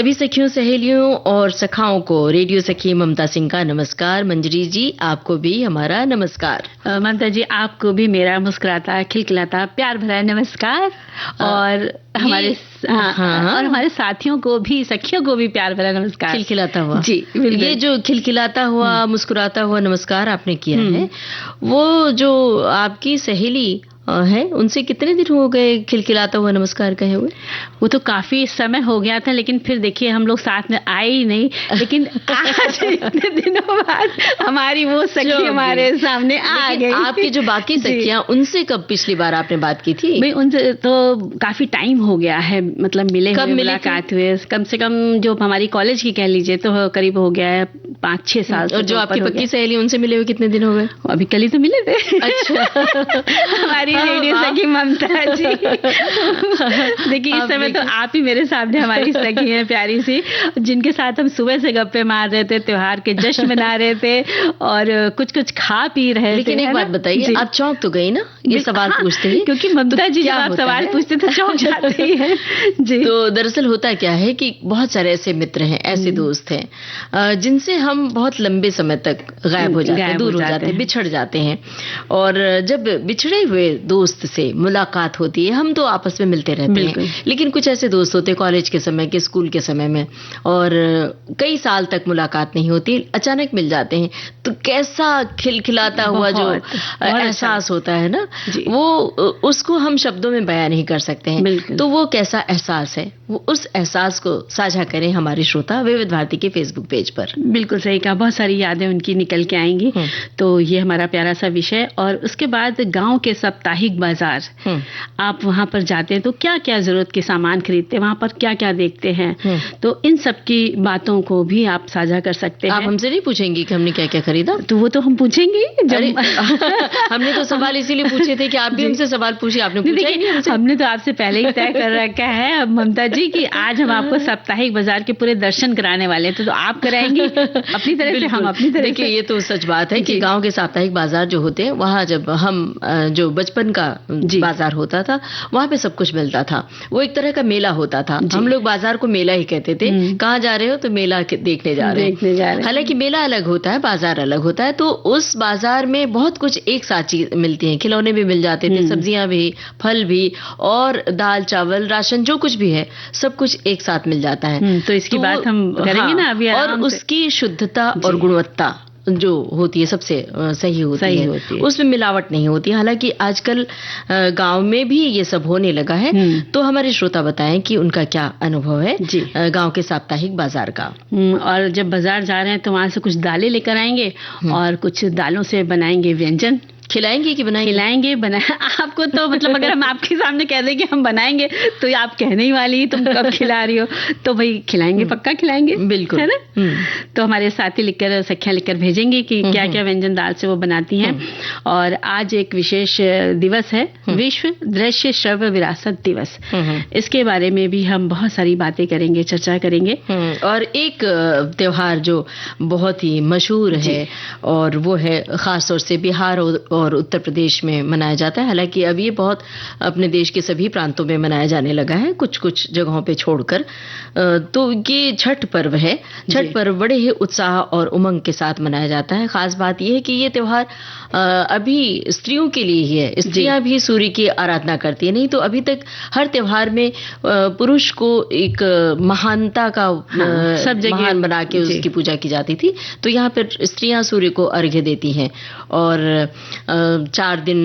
सभी सखियों, सहेलियों और सखाओं को रेडियो सखी ममता सिंह का नमस्कार। मंजरी जी, आपको भी हमारा नमस्कार। ममता जी, आपको भी मेरा मुस्कुराता, खिलखिलाता, प्यार भरा नमस्कार। और हमारे और हमारे साथियों को भी, सखियों को भी प्यार भरा नमस्कार। खिलखिलाता हुआ जी, ये जो खिलखिलाता हुआ, मुस्कुराता हुआ नमस्कार आपने किया है, वो जो आपकी सहेली है, उनसे कितने दिन हो गए खिलखिलाता हुआ नमस्कार कहे हुए? वो तो काफी समय हो गया था, लेकिन फिर देखिए हम लोग साथ में आए ही नहीं। लेकिन आज इतने दिनों बाद हमारी वो सखी हमारे सामने आ गई। आपकी जो बाकी सखियां, उनसे कब पिछली बार आपने बात की थी? भाई उनसे तो काफी टाइम हो गया है, मतलब मिले हुए, मुलाकात हुए कम से कम, जो हमारी कॉलेज की कह लीजिए तो करीब हो गया है 5-6 साल। और जो आपकी पक्की सहेली, उनसे मिले हुए कितने दिन हो गए? अभी कल ही तो मिले थे। अच्छा। हमारी रेडियो सखी ममता जी। देखिए इस समय तो आप ही मेरे सामने हमारी सखी हैं प्यारी सी, जिनके साथ हम सुबह से गप्पे मार रहे थे, त्योहार के जश्न मना रहे थे और कुछ कुछ खा पी रहे थे। लेकिन एक बात बताइए, आप चौंक तो गई ना ये सवाल पूछते ही? क्योंकि ममता जी जब आप सवाल पूछते तो चौंक जाते ही हैं। जी, तो दरअसल होता क्या है कि बहुत सारे ऐसे मित्र हैं, ऐसे दोस्त हैं जिनसे हम बहुत लंबे समय तक गायब हो जाते हैं, दूर हो जाते हैं, बिछड़ जाते हैं। और जब बिछड़े हुए दोस्त से मुलाकात होती है, हम तो आपस में मिलते रहते हैं, लेकिन कुछ ऐसे दोस्त होते हैं कॉलेज के समय के, स्कूल के समय में, और कई साल तक मुलाकात नहीं होती, अचानक मिल जाते हैं, तो कैसा खिलखिलाता हुआ जो एहसास होता है ना, वो उसको हम शब्दों में बयां नहीं कर सकते हैं। तो वो कैसा एहसास है, वो उस एहसास को साझा करें हमारे श्रोता विविध भारती के फेसबुक पेज पर। बिल्कुल सही कहा, बहुत सारी यादें उनकी निकल के आएंगी। तो ये हमारा प्यारा सा विषय। और उसके बाद गांव के साप्ताहिक बाजार, आप वहां पर जाते हैं तो क्या क्या जरूरत के सामान खरीदते हैं, वहां पर क्या क्या देखते हैं, तो इन सब की बातों को भी आप साझा कर सकते हैं। आप हमसे नहीं पूछेंगी कि हमने क्या क्या खरीदा? तो वो तो हम पूछेंगे जब हमने तो सवाल इसीलिए पूछे थे कि आप भी हमसे सवाल पूछिए, आपने पूछा ही नहीं हमसे। हमने तो आपसे पहले ही तय कर रखा है ममता जी कि आज हम आपको साप्ताहिक बाजार के पूरे दर्शन कराने वाले हैं, तो आप कराएंगी अपनी तरह से, हम अपनी तरह से। देखिए ये तो सच बात है कि गांव के साप्ताहिक बाजार जो होते हैं, वहाँ जब हम जो बचपन का बाजार होता था, वहाँ पे सब कुछ मिलता था। वो एक तरह का मेला होता था, हम लोग बाजार को मेला ही कहते थे। कहाँ जा रहे हो? तो मेला देखने जा रहे हैं। हालांकि मेला अलग होता है, बाजार अलग होता है। तो उस बाजार में बहुत कुछ एक साथ चीज मिलती है, खिलौने भी मिल जाते थे, सब्जियां भी, फल भी, और दाल चावल राशन जो कुछ भी है सब कुछ एक साथ मिल जाता है। तो इसकी बात हम करेंगे ना अभी। और उसकी शुद्धता और गुणवत्ता जो होती है सबसे सही होती है, उसमें मिलावट नहीं होती। हालांकि आजकल गांव में भी ये सब होने लगा है। तो हमारे श्रोता बताएं कि उनका क्या अनुभव है गांव के साप्ताहिक बाजार का। और जब बाजार जा रहे हैं तो वहां से कुछ दालें लेकर आएंगे और कुछ दालों से बनाएंगे व्यंजन। खिलाएंगे कि बनाएंगे? खिलाएंगे। आपको तो मतलब अगर हम आपके सामने कह दें कि हम बनाएंगे तो आप कहने ही वाली, तुम कब खिला रही हो? तो भाई खिलाएंगे, पक्का खिलाएंगे, बिल्कुल, है ना। तो हमारे साथी लिखकर, सखियां लिखकर भेजेंगे कि क्या क्या व्यंजन दाल से वो बनाती हैं। और आज एक विशेष दिवस है, विश्व दृश्य श्रव्य विरासत दिवस। इसके बारे में भी हम बहुत सारी बातें करेंगे, चर्चा करेंगे। और एक त्योहार जो बहुत ही मशहूर है, और वो है खास तौर से बिहार और उत्तर प्रदेश में मनाया जाता है। हालांकि अब ये बहुत अपने देश के सभी प्रांतों में मनाया जाने लगा है, कुछ कुछ जगहों पे छोड़कर। तो ये छठ पर्व है। छठ पर्व बड़े ही उत्साह और उमंग के साथ मनाया जाता है। खास बात यह है कि ये त्योहार अभी स्त्रियों के लिए ही है। स्त्रियां भी सूर्य की आराधना करती है। नहीं तो अभी तक हर त्योहार में पुरुष को एक महानता का महान बना के उसकी पूजा की जाती थी। तो यहाँ पर स्त्रियां सूर्य को अर्घ्य देती हैं और 4 दिन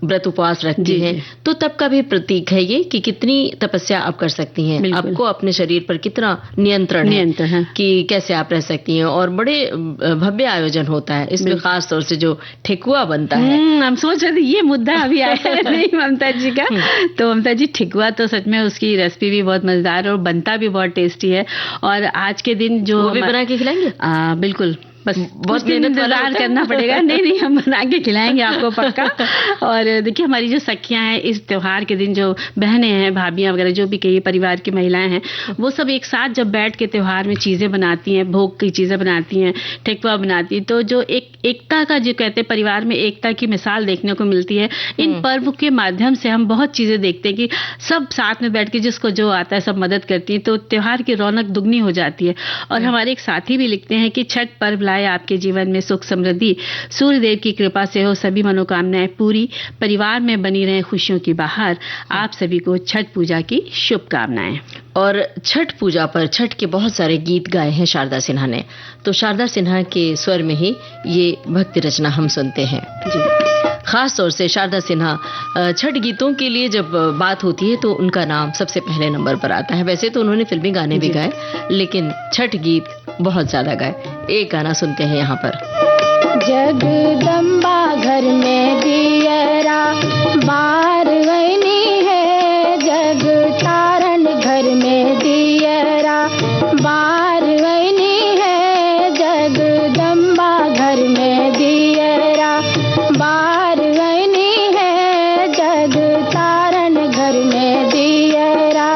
व्रत उपवास रखती हैं। तो तब का भी प्रतीक है ये कि कितनी तपस्या आप कर सकती हैं, आपको अपने शरीर पर कितना नियंत्रण है कि कैसे आप रह सकती हैं। और बड़े भव्य आयोजन होता है इसमें, खास तौर से जो ठेकुआ बनता है। हम सोच रहे थे ये मुद्दा अभी आया नहीं ममता जी का। तो ममता जी, ठेकुआ तो सच में उसकी रेसिपी भी बहुत मजेदार और बनता भी बहुत टेस्टी है। और आज के दिन जो वो भी बना के खिलाएंगे? बिल्कुल बस बहुत इंतजार करना पड़ेगा। नहीं, हम बना के खिलाएंगे आपको पक्का। और देखिए, हमारी जो सखियां हैं इस त्योहार के दिन, जो बहनें हैं, भाभियां वगैरह, जो भी कई परिवार की महिलाएं हैं, वो सब एक साथ जब बैठ के त्योहार में चीजें बनाती हैं, भोग की चीजें बनाती हैं, ठेकुआ बनाती हैं, तो जो एकता का जो कहते हैं, परिवार में एकता की मिसाल देखने को मिलती है। इन पर्व के माध्यम से हम बहुत चीजें देखते हैं कि सब साथ में बैठ के जिसको जो आता है सब मदद करती है, तो त्योहार की रौनक दुगनी हो जाती है। और हमारे एक साथी भी लिखते हैं कि छठ पर्व लाए आपके जीवन में सुख समृद्धि, सूर्य देव की कृपा से हो सभी मनोकामनाएं पूरी, परिवार में बनी रहे खुशियों की बहार, आप सभी को छठ पूजा की शुभकामनाएं। और छठ पूजा पर छठ के बहुत सारे गीत गाए हैं शारदा सिन्हा ने, तो शारदा सिन्हा के स्वर में ही ये भक्ति रचना हम सुनते हैं जी। खास तौर से शारदा सिन्हा, छठ गीतों के लिए जब बात होती है तो उनका नाम सबसे पहले नंबर पर आता है। वैसे तो उन्होंने फिल्मी गाने भी गाए, लेकिन छठ गीत बहुत ज्यादा गाए। एक गाना सुनते हैं यहाँ पर। जगदम्बा घर में दियरा बार वैनी है, जग तारण घर में दियरा बार वैनी है, जगदम्बा घर में दियरा बार वैनी है, जग तारण घर में दियरा।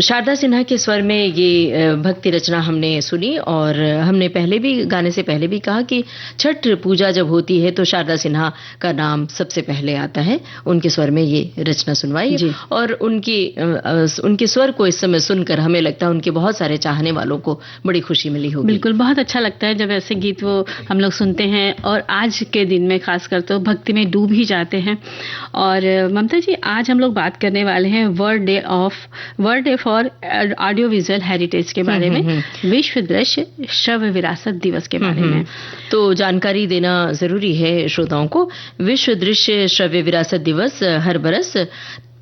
शारदा सिन्हा के स्वर में ये भक्ति रचना हमने सुनी। और हमने पहले भी, गाने से पहले भी कहा कि छठ पूजा जब होती है तो शारदा सिन्हा का नाम सबसे पहले आता है। उनके स्वर में ये रचना सुनवाई और उनके स्वर को इस समय सुनकर हमें लगता है उनके बहुत सारे चाहने वालों को बड़ी खुशी मिली होगी। बिल्कुल, बहुत अच्छा लगता है जब ऐसे गीत वो हम लोग सुनते हैं और आज के दिन में खासकर तो भक्ति में डूब ही जाते हैं। और ममता जी, आज हम लोग बात करने वाले हैं world day for audio visual heritage के बारे में, विश्व दृश्य श्रव्य विरासत दिवस के बारे में। तो जानकारी देना जरूरी है श्रोताओं को। विश्व दृश्य श्रव्य विरासत दिवस हर बरस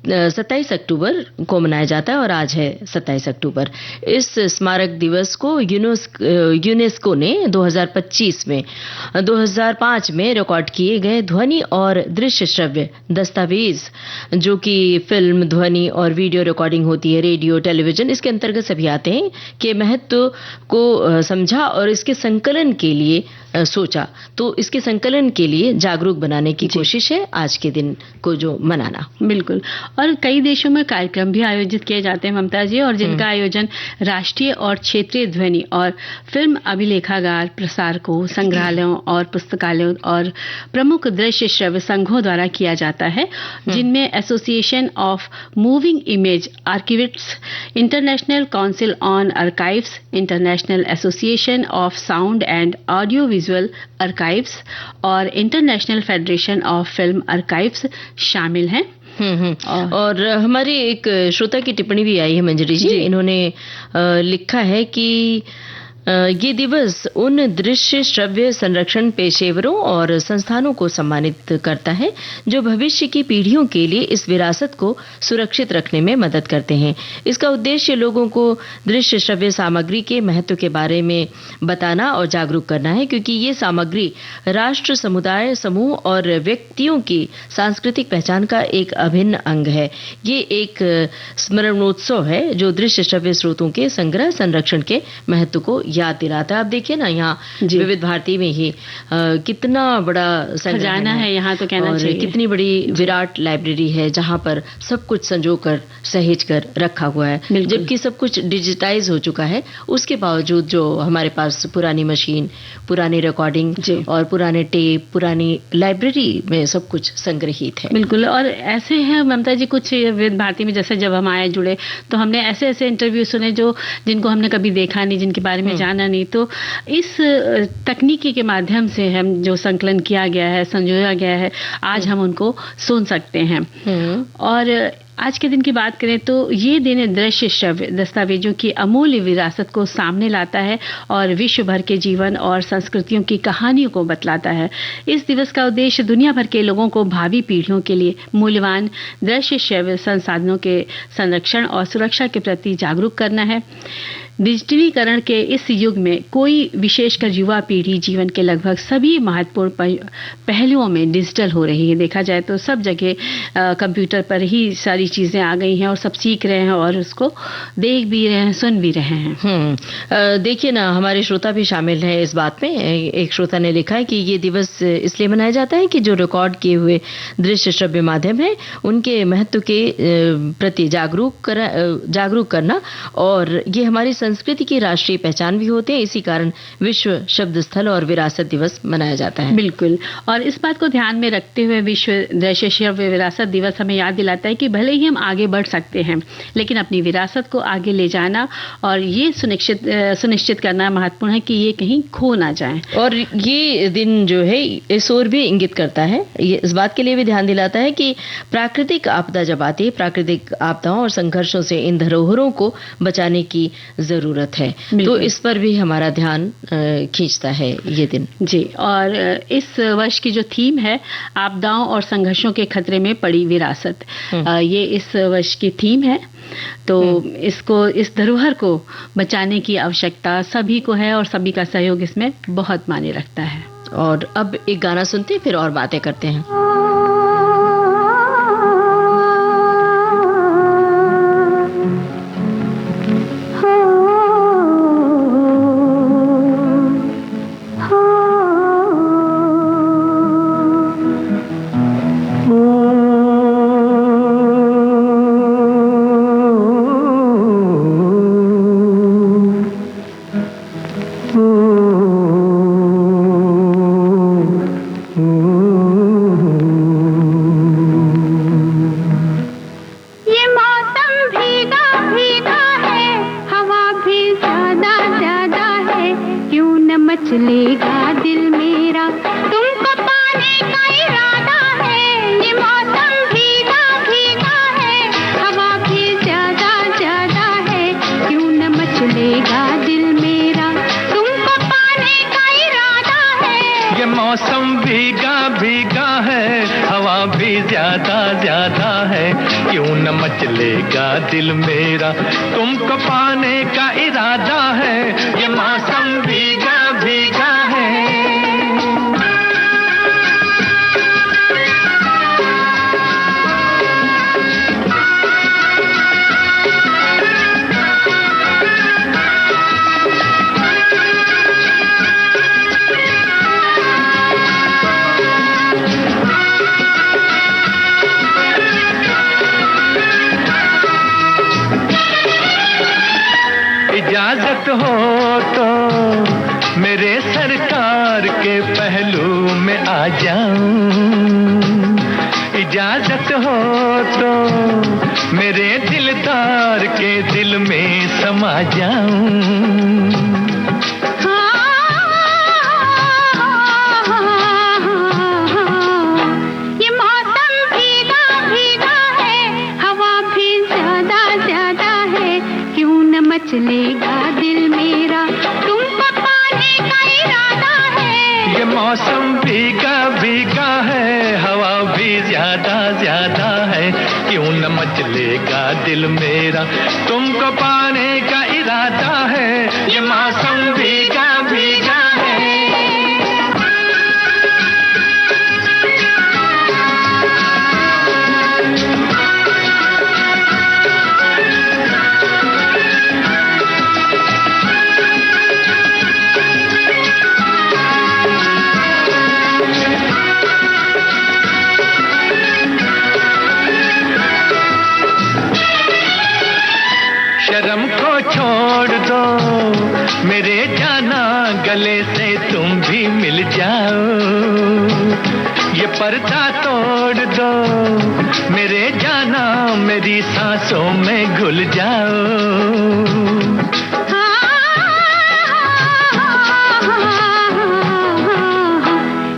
27 अक्टूबर को मनाया जाता है और आज है 27 अक्टूबर। इस स्मारक दिवस को यूनेस्को ने 2025 में 2005 में रिकॉर्ड किए गए ध्वनि और दृश्य श्रव्य दस्तावेज, जो कि फिल्म, ध्वनि और वीडियो रिकॉर्डिंग होती है, रेडियो, टेलीविजन, इसके अंतर्गत सभी आते हैं, के महत्व को समझा और इसके संकलन के लिए सोचा। तो इसके संकलन के लिए जागरूक बनाने की कोशिश है आज के दिन को जो मनाना। बिल्कुल। और कई देशों में कार्यक्रम भी आयोजित किए जाते हैं ममता जी, और जिनका आयोजन राष्ट्रीय और क्षेत्रीय ध्वनि और फिल्म अभिलेखागार, प्रसारकों, संग्रहालयों और पुस्तकालयों और प्रमुख दृश्य श्रव्य संघों द्वारा किया जाता है, जिनमें association of moving image archivists, international council on archives, international association of sound and audio visual archives और international federation of film archives शामिल हैं। और हमारी एक श्रोता की टिप्पणी भी आई है मंजरी जी। इन्होंने लिखा है कि ये दिवस उन दृश्य श्रव्य संरक्षण पेशेवरों और संस्थानों को सम्मानित करता है जो भविष्य की पीढ़ियों के लिए इस विरासत को सुरक्षित रखने में मदद करते हैं। इसका उद्देश्य लोगों को दृश्य श्रव्य सामग्री के महत्व के बारे में बताना और जागरूक करना है, क्योंकि ये सामग्री राष्ट्र, समुदाय, समूह और व्यक्तियों की सांस्कृतिक पहचान का एक अभिन्न अंग है। ये एक स्मरणोत्सव है जो दृश्य श्रव्य स्रोतों के संग्रह, संरक्षण के महत्व को याद दिलाता है। आप देखिए ना, यहाँ विविध भारती में ही कितना बड़ा खजाना है यहाँ, तो कहना चाहिए कितनी बड़ी विराट लाइब्रेरी है जहाँ पर सब कुछ संजो कर, सहेज कर रखा हुआ है, जबकि सब कुछ डिजिटाइज हो चुका है। उसके बावजूद जो हमारे पास पुरानी मशीन, पुरानी रिकॉर्डिंग और पुराने टेप, पुरानी लाइब्रेरी में सब कुछ संग्रहित है। बिल्कुल। और ऐसे हैं ममता जी, कुछ विविध भारती में जैसे जब हम आए जुड़े तो हमने ऐसे ऐसे इंटरव्यू सुने जो जिनको हमने कभी देखा नहीं, जिनके बारे में जाना नहीं। तो इस तकनीकी के माध्यम से हम जो संकलन किया गया है, संजोया गया है, आज हम उनको सुन सकते हैं। और आज के दिन की बात करें तो ये दिन दृश्य श्रव्य दस्तावेजों की अमूल्य विरासत को सामने लाता है और विश्व भर के जीवन और संस्कृतियों की कहानियों को बतलाता है। इस दिवस का उद्देश्य दुनिया भर के लोगों को भावी पीढ़ियों के लिए मूल्यवान दृश्य श्रव्य संसाधनों के संरक्षण और सुरक्षा के प्रति जागरूक करना है। डिजिटलीकरण के इस युग में कोई, विशेषकर युवा पीढ़ी, जीवन के लगभग सभी महत्वपूर्ण पहलुओं में डिजिटल हो रही है। देखा जाए तो सब जगह कंप्यूटर पर ही सारी चीज़ें आ गई हैं और सब सीख रहे हैं और उसको देख भी रहे हैं, सुन भी रहे हैं। देखिए ना, हमारे श्रोता भी शामिल हैं इस बात में। एक श्रोता ने लिखा है कि ये दिवस इसलिए मनाया जाता है कि जो रिकॉर्ड किए हुए दृश्य श्रव्य माध्यम है उनके महत्व के प्रति जागरूक करना, और ये हमारी संस्कृति की राष्ट्रीय पहचान भी होते हैं। इसी कारण विश्व शब्द स्थल और विरासत दिवस मनाया जाता है। बिल्कुल। और इस बात को ध्यान में रखते हुए विश्व दृश्य श्रव्य विरासत दिवस हमें याद दिलाता है कि भले ही हम आगे बढ़ सकते हैं, लेकिन अपनी विरासत को आगे ले जाना और ये सुनिश्चित करना महत्वपूर्ण है कि ये कहीं खो ना जाए। और ये दिन जो है इस ओर भी इंगित करता है, ये इस बात के लिए भी ध्यान दिलाता है कि प्राकृतिक आपदा जब आती है, प्राकृतिक आपदाओं और संघर्षों से इन धरोहरों को बचाने की जरूरत है। तो इस पर भी हमारा ध्यान खींचता है ये दिन। जी। और इस वर्ष की जो थीम है, आपदाओं और संघर्षों के खतरे में पड़ी विरासत, ये इस वर्ष की थीम है। तो इस धरोहर को बचाने की आवश्यकता सभी को है और सभी का सहयोग इसमें बहुत मायने रखता है। और अब एक गाना सुनते हैं, फिर और बातें करते हैं। मचलेगा दिल मेरा तुमको पाने का इरादा है। ये मौसम भीगा भीगा है, हवा भी ज्यादा ज्यादा है, क्यों न मचलेगा दिल मेरा तुमको पाने का इरादा है। ये मौसम भीगा भीगा है, हवा भी ज्यादा ज्यादा है, क्यों न मचलेगा दिल मेरा, तुमको पाने का इरादा है, ये मौसम भीगा भीगा है। इजाजत हो तो मेरे सरकार के पहलू में आ जाऊं, इजाजत हो तो मेरे दिलदार के दिल में समा जाऊं। ये मौसम भीगा भीगा है, हवा भी ज्यादा ज्यादा है, क्यों न मचलेगा दिल मेरा, तुमको पाने का इरादा है। ये मौसम भीगा भीगा है, हवा भी ज्यादा ज्यादा है, क्यों न मचलेगा दिल मेरा, तुमको पाने का इरादा है, ये मौसम भीगा भीगा है। शर्म को छोड़ दो मेरे जाना, गले से तुम भी मिल जाओ, ये पर्दा तोड़ दो मेरे जाना, मेरी सांसों में घुल जाओ।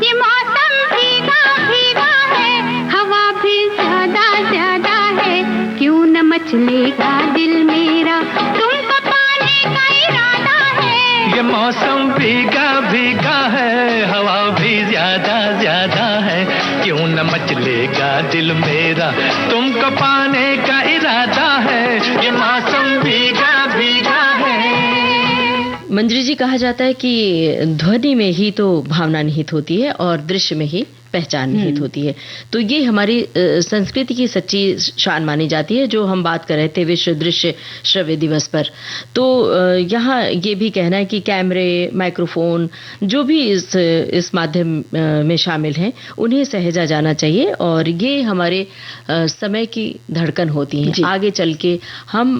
ये मौसम भीगा भीगा है, हवा भी ज्यादा ज्यादा है, क्यों न मचलेगा दिल मेरा, तुमको पाने का इरादा है। ये मौसम भीगा भीगा है, हवा भी ज्यादा ज्यादा है, क्यों न मचलेगा दिल मेरा, तुमको पाने का इरादा है, ये मौसम भीगा भीगा है। मंजरी जी, कहा जाता है कि ध्वनि में ही तो भावना निहित होती है और दृश्य में ही पहचान निहित होती है। तो ये हमारी संस्कृति की सच्ची शान मानी जाती है, जो हम बात कर रहे थे विश्व दृश्य श्रव्य दिवस पर। तो यहाँ ये भी कहना है कि कैमरे, माइक्रोफोन जो भी इस माध्यम में शामिल हैं, उन्हें सहेजा जाना चाहिए और ये हमारे समय की धड़कन होती हैं। आगे चल के हम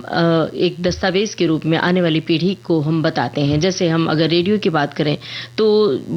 एक दस्तावेज के रूप में आने वाली पीढ़ी को हम बताते हैं। जैसे हम अगर रेडियो की बात करें तो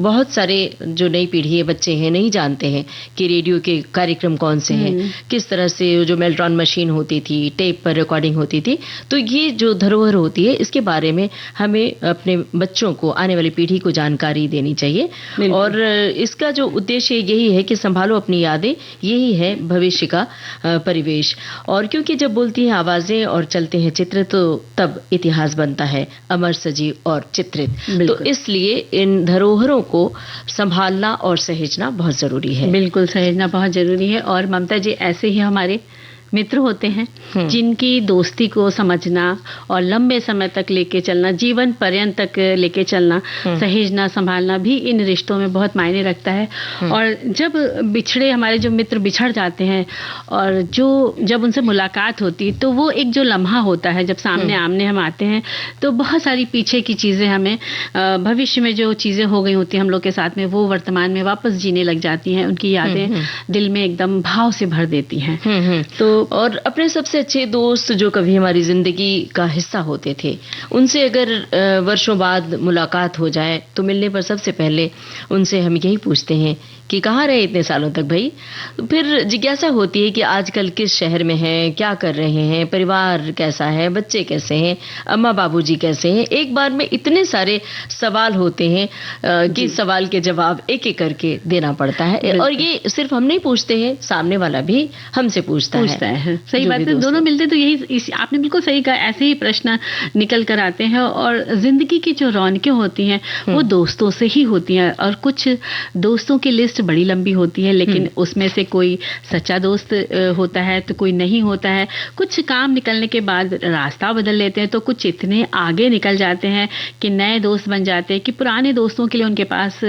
बहुत सारे जो नई पीढ़ी है, बच्चे हैं, नहीं जानते हैं कि रेडियो के कार्यक्रम कौन से हैं, किस तरह से जो मेल्ट्रॉन मशीन होती थी, टेप पर रिकॉर्डिंग होती थी। तो ये जो धरोहर होती है, इसके बारे में हमें अपने बच्चों को, आने वाली पीढ़ी को जानकारी देनी चाहिए। और इसका जो उद्देश्य यही है कि संभालो अपनी यादें, यही है भविष्य का परिवेश। और क्योंकि जब बोलती हैं आवाजें और चलते हैं चित्र, तो तब इतिहास बनता है अमर, सजीव और चित्रित। तो इसलिए इन धरोहरों को संभालना और सहेजना बहुत जरूरी है। बिल्कुल, सहेजना बहुत जरूरी है। और ममता जी, ऐसे ही हमारे मित्र होते हैं जिनकी दोस्ती को समझना और लंबे समय तक लेके चलना, जीवन पर्यंत तक लेके चलना, सहेजना, संभालना भी इन रिश्तों में बहुत मायने रखता है। और जब बिछड़े हमारे जो मित्र बिछड़ जाते हैं और जब उनसे मुलाकात होती है, तो वो एक जो लम्हा होता है, जब सामने आमने हम आते हैं, तो बहुत सारी पीछे की चीज़ें हमें, भविष्य में जो चीज़ें हो गई होती हैं हम लोग के साथ में, वो वर्तमान में वापस जीने लग जाती हैं। उनकी यादें दिल में एकदम भाव से भर देती हैं। तो और अपने सबसे अच्छे दोस्त जो कभी हमारी जिंदगी का हिस्सा होते थे, उनसे अगर वर्षों बाद मुलाकात हो जाए, तो मिलने पर सबसे पहले उनसे हम यही पूछते हैं कि कहाँ रहे इतने सालों तक भाई। फिर जिज्ञासा होती है कि आजकल किस शहर में हैं, क्या कर रहे हैं, परिवार कैसा है, बच्चे कैसे हैं, अम्मा बाबूजी कैसे हैं। एक बार में इतने सारे सवाल होते हैं कि सवाल के जवाब एक एक करके देना पड़ता है। और ये सिर्फ हम नहीं पूछते हैं, सामने वाला भी हमसे पूछता है। सही बात है, दोनों मिलते तो यही, आपने बिल्कुल सही कहा, ऐसे ही प्रश्न निकल कर आते हैं। और जिंदगी की जो रौनकें होती हैं वो दोस्तों से ही होती हैं। और कुछ दोस्तों की लिस्ट लिस्ट बड़ी लंबी होती है, लेकिन उसमें से कोई सच्चा दोस्त होता है तो कोई नहीं होता है। कुछ काम निकलने के बाद रास्ता बदल लेते हैं, तो कुछ इतने आगे निकल जाते हैं कि नए दोस्त बन जाते हैं कि पुराने दोस्तों के लिए उनके पास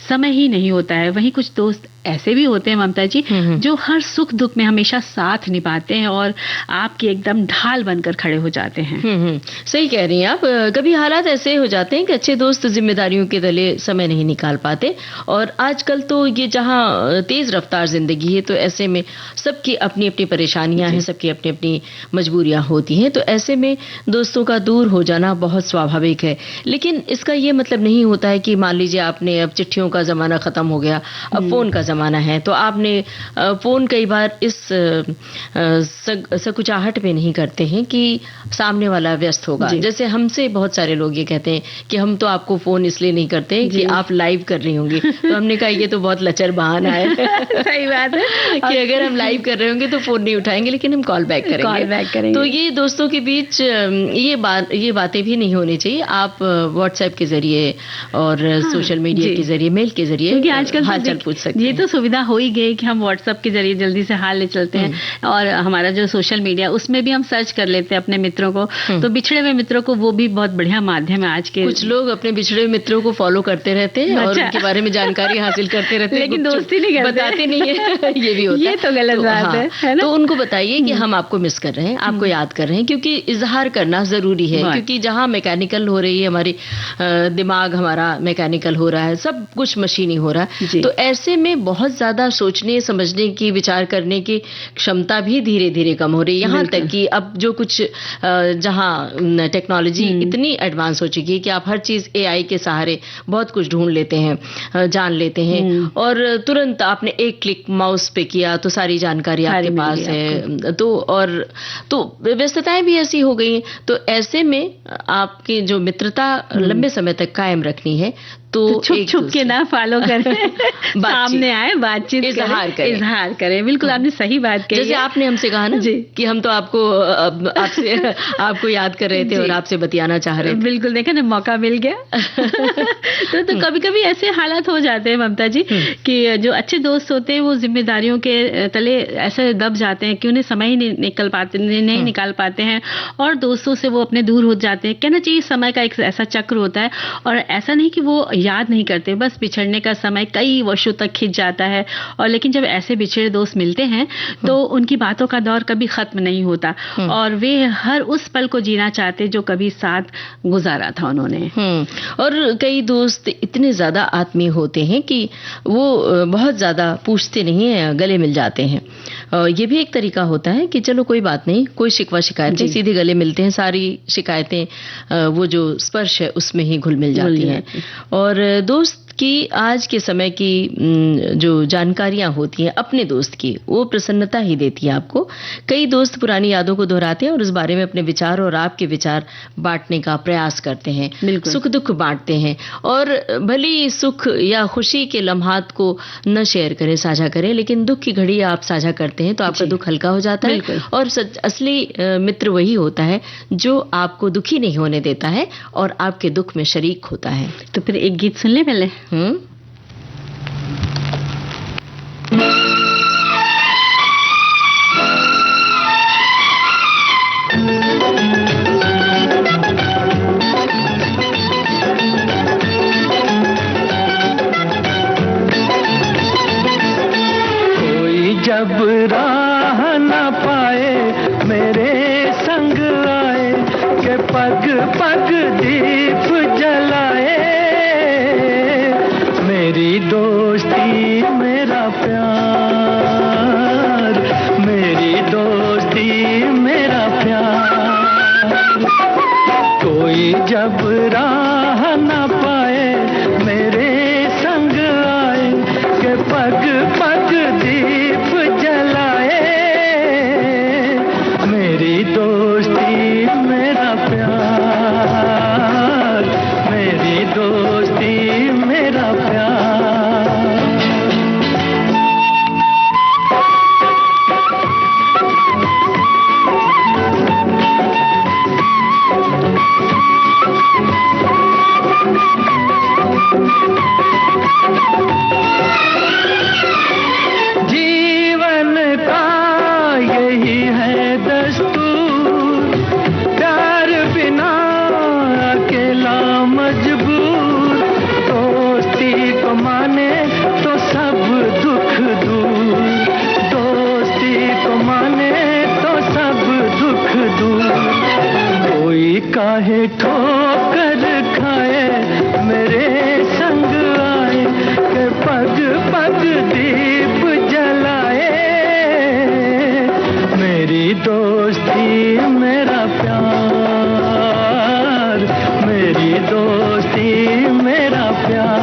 समय ही नहीं होता है। वहीं कुछ दोस्त ऐसे भी होते हैं ममता जी, जो हर सुख दुख में हमेशा साथ निभाते हैं और आपकी एकदम ढाल बनकर खड़े हो जाते हैं। सही कह रही हैं आप। कभी हालात ऐसे हो जाते हैं कि अच्छे दोस्त जिम्मेदारियों के तले समय नहीं निकाल पाते, और आजकल तो ये जहां तेज रफ्तार जिंदगी है, तो ऐसे में सबकी अपनी अपनी परेशानियां हैं, सबकी अपनी अपनी मजबूरियां होती हैं, तो ऐसे में दोस्तों का दूर हो जाना बहुत स्वाभाविक है। लेकिन इसका ये मतलब नहीं होता है कि मान लीजिए आपने अब चिट्ठियों का जमाना खत्म हो गया, अब फोन का जमाना है, तो आपने फोन कई बार इस सकुचाहट में नहीं करते हैं कि सामने वाला व्यस्त होगा। जैसे हमसे बहुत सारे लोग ये कहते हैं कि हम तो आपको फोन इसलिए नहीं करते कि आप लाइव कर रही होंगी, तो हमने कहा ये तो बहुत लचर बहाना है। सही बात है कि अगर हम लाइव कर रहे होंगे तो फोन नहीं उठाएंगे, लेकिन हम कॉल बैक करेंगे। तो ये दोस्तों के बीच ये बातें भी नहीं होनी चाहिए। आप व्हाट्सएप के जरिए और सोशल मीडिया के जरिए, मेल के जरिए, क्योंकि आजकल हालचाल पूछ सकते हैं। ये तो सुविधा हो ही गई कि हम व्हाट्सएप के जरिए जल्दी से हाल ले चलते हैं, और हमारा जो सोशल मीडिया उसमें भी हम सर्च कर लेते हैं अपने मित्रों को। तो बिछड़े हुए मित्रों को वो भी बहुत बढ़िया माध्यम है आज के। कुछ लोग अपने बिछड़े हुए मित्रों को फॉलो करते रहते हैं और उनके बारे में जानकारी हासिल करते रहते हैं, लेकिन दोस्ती नहीं करते, बताते नहीं है। ये भी होता है, ये तो गलत बात है ना? तो उनको बताइए कि हम आपको मिस कर रहे हैं, आपको याद कर रहे हैं, क्योंकि इजहार करना जरूरी है। क्योंकि जहां मैकेनिकल हो रही है हमारी दिमाग, हमारा मैकेनिकल हो रहा है, सब कुछ मशीनी हो रहा है, तो ऐसे में बहुत ज्यादा सोचने समझने की, विचार करने की क्षमता भी धीरे धीरे कम हो रही है। यहाँ तक कि अब जो कुछ जहाँ टेक्नोलॉजी इतनी एडवांस हो चुकी है कि आप हर चीज एआई के सहारे बहुत कुछ ढूंढ लेते हैं, जान लेते हैं, और तुरंत आपने एक क्लिक माउस पे किया तो सारी जानकारी आपके पास है। तो व्यस्तताएं भी ऐसी हो गई हैं। तो ऐसे में आपकी जो मित्रता लंबे समय तक कायम रखनी है, तो छुप के ना फॉलो करें, सामने आए, बातचीत इजहार करें। बिल्कुल आपने सही बात कही। जैसे आपने हमसे कहा ना कि हम तो आपको याद कर रहे थे और आपसे बतियाना चाह रहे थे। बिल्कुल, देखा ना, मौका मिल गया। तो कभी कभी ऐसे हालात हो जाते हैं ममता जी कि जो अच्छे दोस्त होते हैं वो जिम्मेदारियों के तले ऐसे दब जाते हैं कि उन्हें समय ही नहीं निकाल पाते हैं, और दोस्तों से वो अपने दूर हो जाते हैं। कहना चाहिए समय का एक ऐसा चक्र होता है, और ऐसा नहीं कि वो याद नहीं करते, बस बिछड़ने का समय कई वर्षों तक खिंच जाता है। और लेकिन जब ऐसे बिछड़े दोस्त मिलते हैं तो उनकी बातों का दौर कभी खत्म नहीं होता, और वे हर उस पल को जीना चाहते जो कभी साथ गुजारा था उन्होंने। और कई दोस्त इतने ज्यादा आत्मीय होते हैं कि वो बहुत ज्यादा पूछते नहीं है, गले मिल जाते हैं। ये भी एक तरीका होता है कि चलो कोई बात नहीं, कोई शिकवा शिकायत नहीं, सीधे गले मिलते हैं, सारी शिकायतें वो जो स्पर्श है उसमें ही घुल मिल जाती हैं। और दोस्त की आज के समय की जो जानकारियां होती हैं अपने दोस्त की, वो प्रसन्नता ही देती है आपको। कई दोस्त पुरानी यादों को दोहराते हैं और उस बारे में अपने विचार और आपके विचार बांटने का प्रयास करते हैं, सुख दुख बांटते हैं। और भले सुख या खुशी के लम्हात को न शेयर करें, साझा करें, लेकिन दुख की घड़ी आप साझा करते हैं तो आपका दुख हल्का हो जाता है। और असली मित्र वही होता है जो आपको दुखी नहीं होने देता है और आपके दुख में शरीक होता है। तो फिर एक गीत सुन ले पहले। कोई जब राह न पाए मेरे संग आए, के पग पग दीप जलाए, मेरी दोस्ती मेरा प्यार, मेरी दोस्ती मेरा प्यार। कोई जब राह न पाए मेरे संग आए, के पग पग दीप जलाए, मेरी दोस्ती मेरा प्यार, मेरी दोस्ती मेरा प्यार। कोई काहे ठोकर खाए मेरे संग आए के पग पग दीप जलाए। मेरी दोस्ती मेरा प्यार, मेरी दोस्ती मेरा प्यार।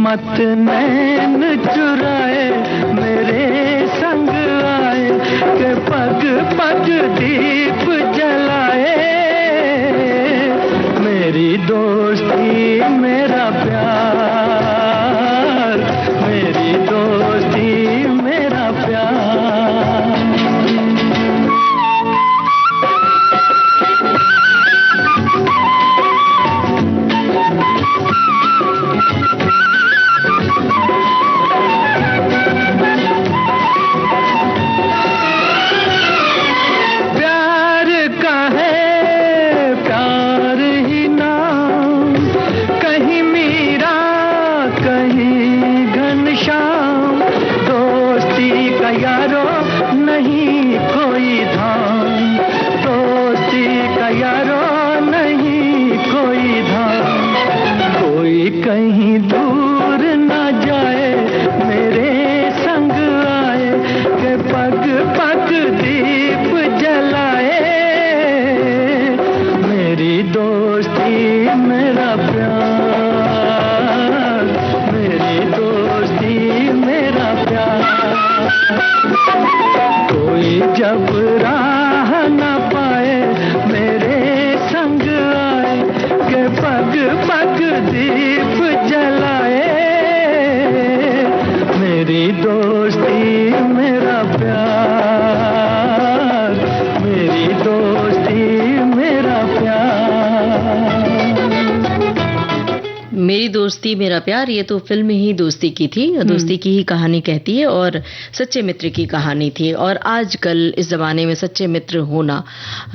मत नैन चुराए मेरे संग आए के पग पग दीप जलाए। मेरी दोस्ती मेरा प्यार, मेरी दोस्ती मेरा प्यार। कहीं दूर न जाए मेरे संग आए के पग पग दीप जलाए। मेरी दोस्ती मेरा प्यार, मेरी दोस्ती मेरा प्यार। कोई जब राह न पाए मेरे संग आए के पग पग दीप जलाए। मेरी दोस्ती मेरा प्यार, मेरी दोस्ती मेरा प्यार। मेरी दोस्ती मेरा प्यार, ये तो फिल्म ही दोस्ती की थी, दोस्ती की ही कहानी कहती है और सच्चे मित्र की कहानी थी। और आजकल इस जमाने में सच्चे मित्र होना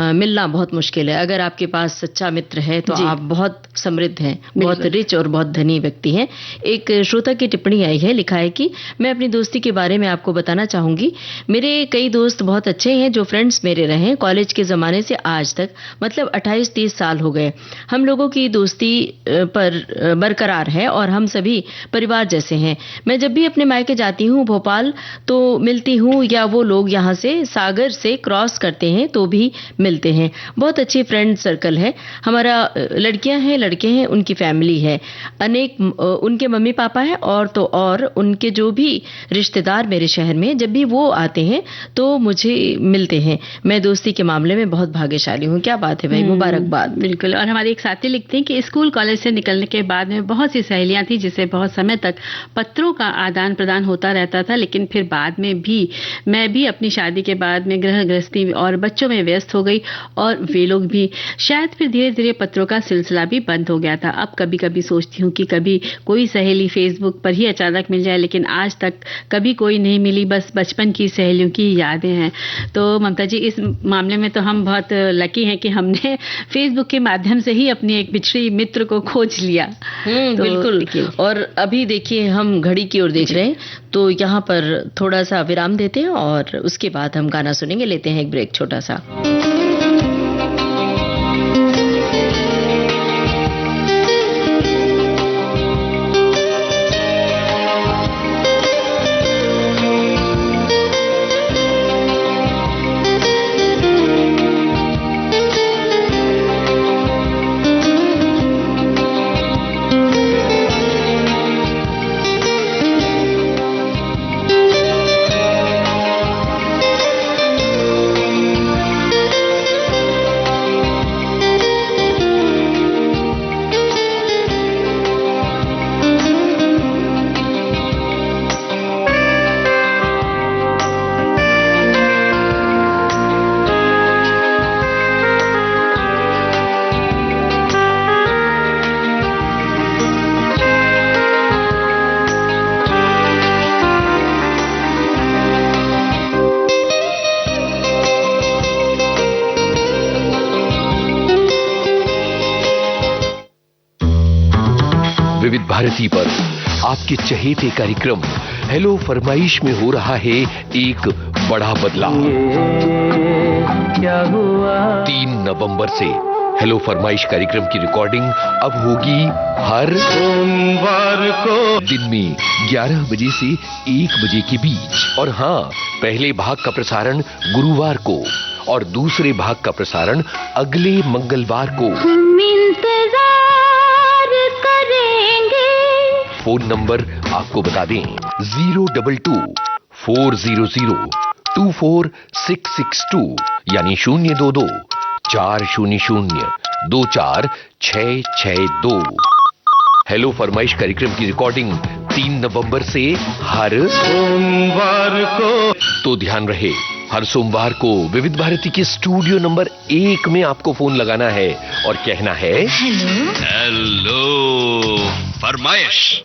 मिलना बहुत मुश्किल है। अगर आपके पास सच्चा मित्र है तो आप बहुत समृद्ध हैं, बहुत रिच और बहुत धनी व्यक्ति हैं। एक श्रोता की टिप्पणी आई है, लिखा है कि मैं अपनी दोस्ती के बारे में आपको बताना चाहूंगी। मेरे कई दोस्त बहुत अच्छे हैं जो फ्रेंड्स मेरे रहे कॉलेज के जमाने से आज तक, मतलब 28-30 साल हो गए। हम लोगों की दोस्ती पर बरकरार है और हम सभी परिवार जैसे हैं। मैं जब भी अपने मायके जाती हूँ भोपाल तो मिलती हूँ, या वो लोग यहाँ से सागर से क्रॉस करते हैं तो भी मिलते हैं। बहुत अच्छी फ्रेंड सर्कल है हमारा। लड़कियां हैं, लड़के हैं, उनकी फैमिली है, अनेक उनके मम्मी पापा हैं और उनके जो भी रिश्तेदार मेरे शहर में, जब भी वो आते हैं तो मुझे मिलते हैं। मैं दोस्ती के मामले में बहुत भाग्यशाली हूँ। क्या बात है भाई, मुबारकबाद। बिल्कुल। और हमारे एक साथी लिखते हैं कि स्कूल कॉलेज से निकलने के बाद में बहुत सी सहेलियां थी जिससे बहुत समय तक पत्रों का आदान प्रदान होता रहता था, लेकिन फिर बाद में भी मैं भी अपनी शादी के बाद में गृहस्थी और बच्चों में व्यस्त हो गई और वे लोग भी। शायद फिर धीरे धीरे पत्रों का सिलसिला भी बंद हो गया था। अब कभी कभी सोचती हूँ कि कभी कोई सहेली फेसबुक पर ही अचानक मिल जाए, लेकिन आज तक कभी कोई नहीं मिली, बस बचपन की सहेलियों की यादें हैं। तो ममता जी, इस मामले में तो हम बहुत लकी हैं कि हमने फेसबुक के माध्यम से ही अपनी एक बिछड़ी मित्र को खोज लिया। तो बिल्कुल। और अभी देखिए हम घड़ी की ओर देख रहे हैं, तो यहाँ पर थोड़ा सा विराम देते हैं और उसके बाद हम गाना सुनेंगे। लेते हैं एक ब्रेक छोटा सा। भारती पर आपके चहेते कार्यक्रम हेलो फरमाइश में हो रहा है एक बड़ा बदलाव। क्या हुआ? 3 नवंबर से हेलो फरमाइश कार्यक्रम की रिकॉर्डिंग अब होगी हर सोमवार को दिन में 11 बजे से 1 बजे के बीच। और हाँ, पहले भाग का प्रसारण गुरुवार को और दूसरे भाग का प्रसारण अगले मंगलवार को। हम इंतजार करेंगे। फोन नंबर आपको बता दें 022 400 24662 यानी 022 400 24662। हेलो फरमाइश कार्यक्रम की रिकॉर्डिंग 3 नवंबर से हर सोमवार को। तो ध्यान रहे, हर सोमवार को विविध भारती के स्टूडियो नंबर 1 में आपको फोन लगाना है और कहना है हेलो फरमाइश।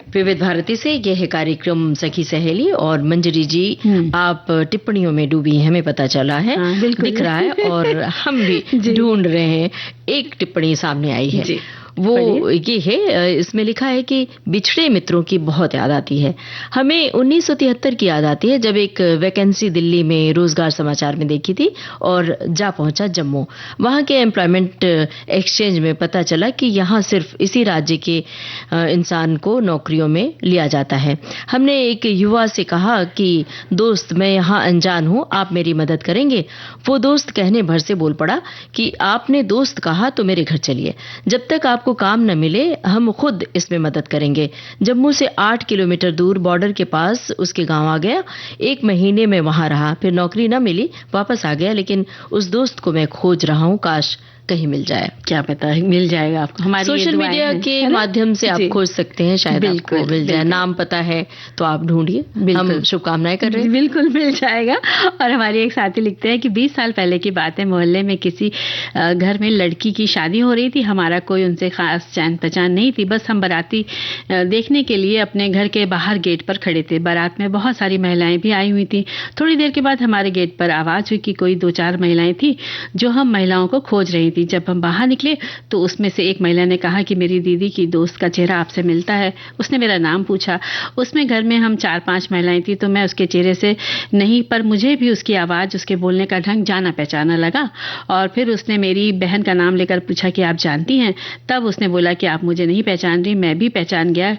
विविध भारती से यह है कार्यक्रम सखी सहेली और मंजरी जी आप टिप्पणियों में डूबी हैं, हमें पता चला है। दिख रहा है और हम भी ढूंढ रहे हैं। एक टिप्पणी सामने आई है, वो ये है, इसमें लिखा है कि बिछड़े मित्रों की बहुत याद आती है। हमें 1973 की याद आती है जब एक वैकेंसी दिल्ली में रोजगार समाचार में देखी थी और जा पहुंचा जम्मू। वहां के एम्प्लॉयमेंट एक्सचेंज में पता चला कि यहाँ सिर्फ इसी राज्य के इंसान को नौकरियों में लिया जाता है। हमने एक युवा से कहा कि दोस्त मैं यहाँ अनजान हूँ, आप मेरी मदद करेंगे? वो दोस्त कहने भर से बोल पड़ा कि आपने दोस्त कहा तो मेरे घर चलिए, जब तक आपको काम न मिले हम खुद इसमें मदद करेंगे। जम्मू से 8 किलोमीटर दूर बॉर्डर के पास उसके गांव आ गया। 1 महीने में वहां रहा, फिर नौकरी न मिली, वापस आ गया। लेकिन उस दोस्त को मैं खोज रहा हूं, काश कहीं मिल जाए। क्या पता मिल जाएगा आपको। हमारी सोशल मीडिया के माध्यम से आप खोज सकते हैं, शायद आपको मिल जाए। नाम पता है तो आप ढूंढिए, हम शुभकामनाएं कर रहे हैं। बिल्कुल मिल जाएगा। और हमारी एक साथी लिखते हैं कि 20 साल पहले की बात है, मोहल्ले में किसी घर में लड़की की शादी हो रही थी। हमारा कोई उनसे खास जान पहचान नहीं थी, बस हम बाराती देखने के लिए अपने घर के बाहर गेट पर खड़े थे। बारात में बहुत सारी महिलाएं भी आई हुई थी। थोड़ी देर के बाद हमारे गेट पर आवाज हुई कि कोई 2-4 महिलाएं थी जो हम महिलाओं को खोज रही थी। जब हम बाहर निकले तो उसमें से एक महिला ने कहा कि मेरी दीदी की दोस्त का चेहरा आपसे मिलता है। उसने मेरा नाम पूछा। उसमें घर में हम 4-5 महिलाएं थी तो मैं उसके चेहरे से नहीं, पर मुझे भी उसकी आवाज़, उसके बोलने का ढंग जाना पहचाना लगा। और फिर उसने मेरी बहन का नाम लेकर पूछा कि आप जानती हैं? तब उसने बोला कि आप मुझे नहीं पहचान रही। मैं भी पहचान गया।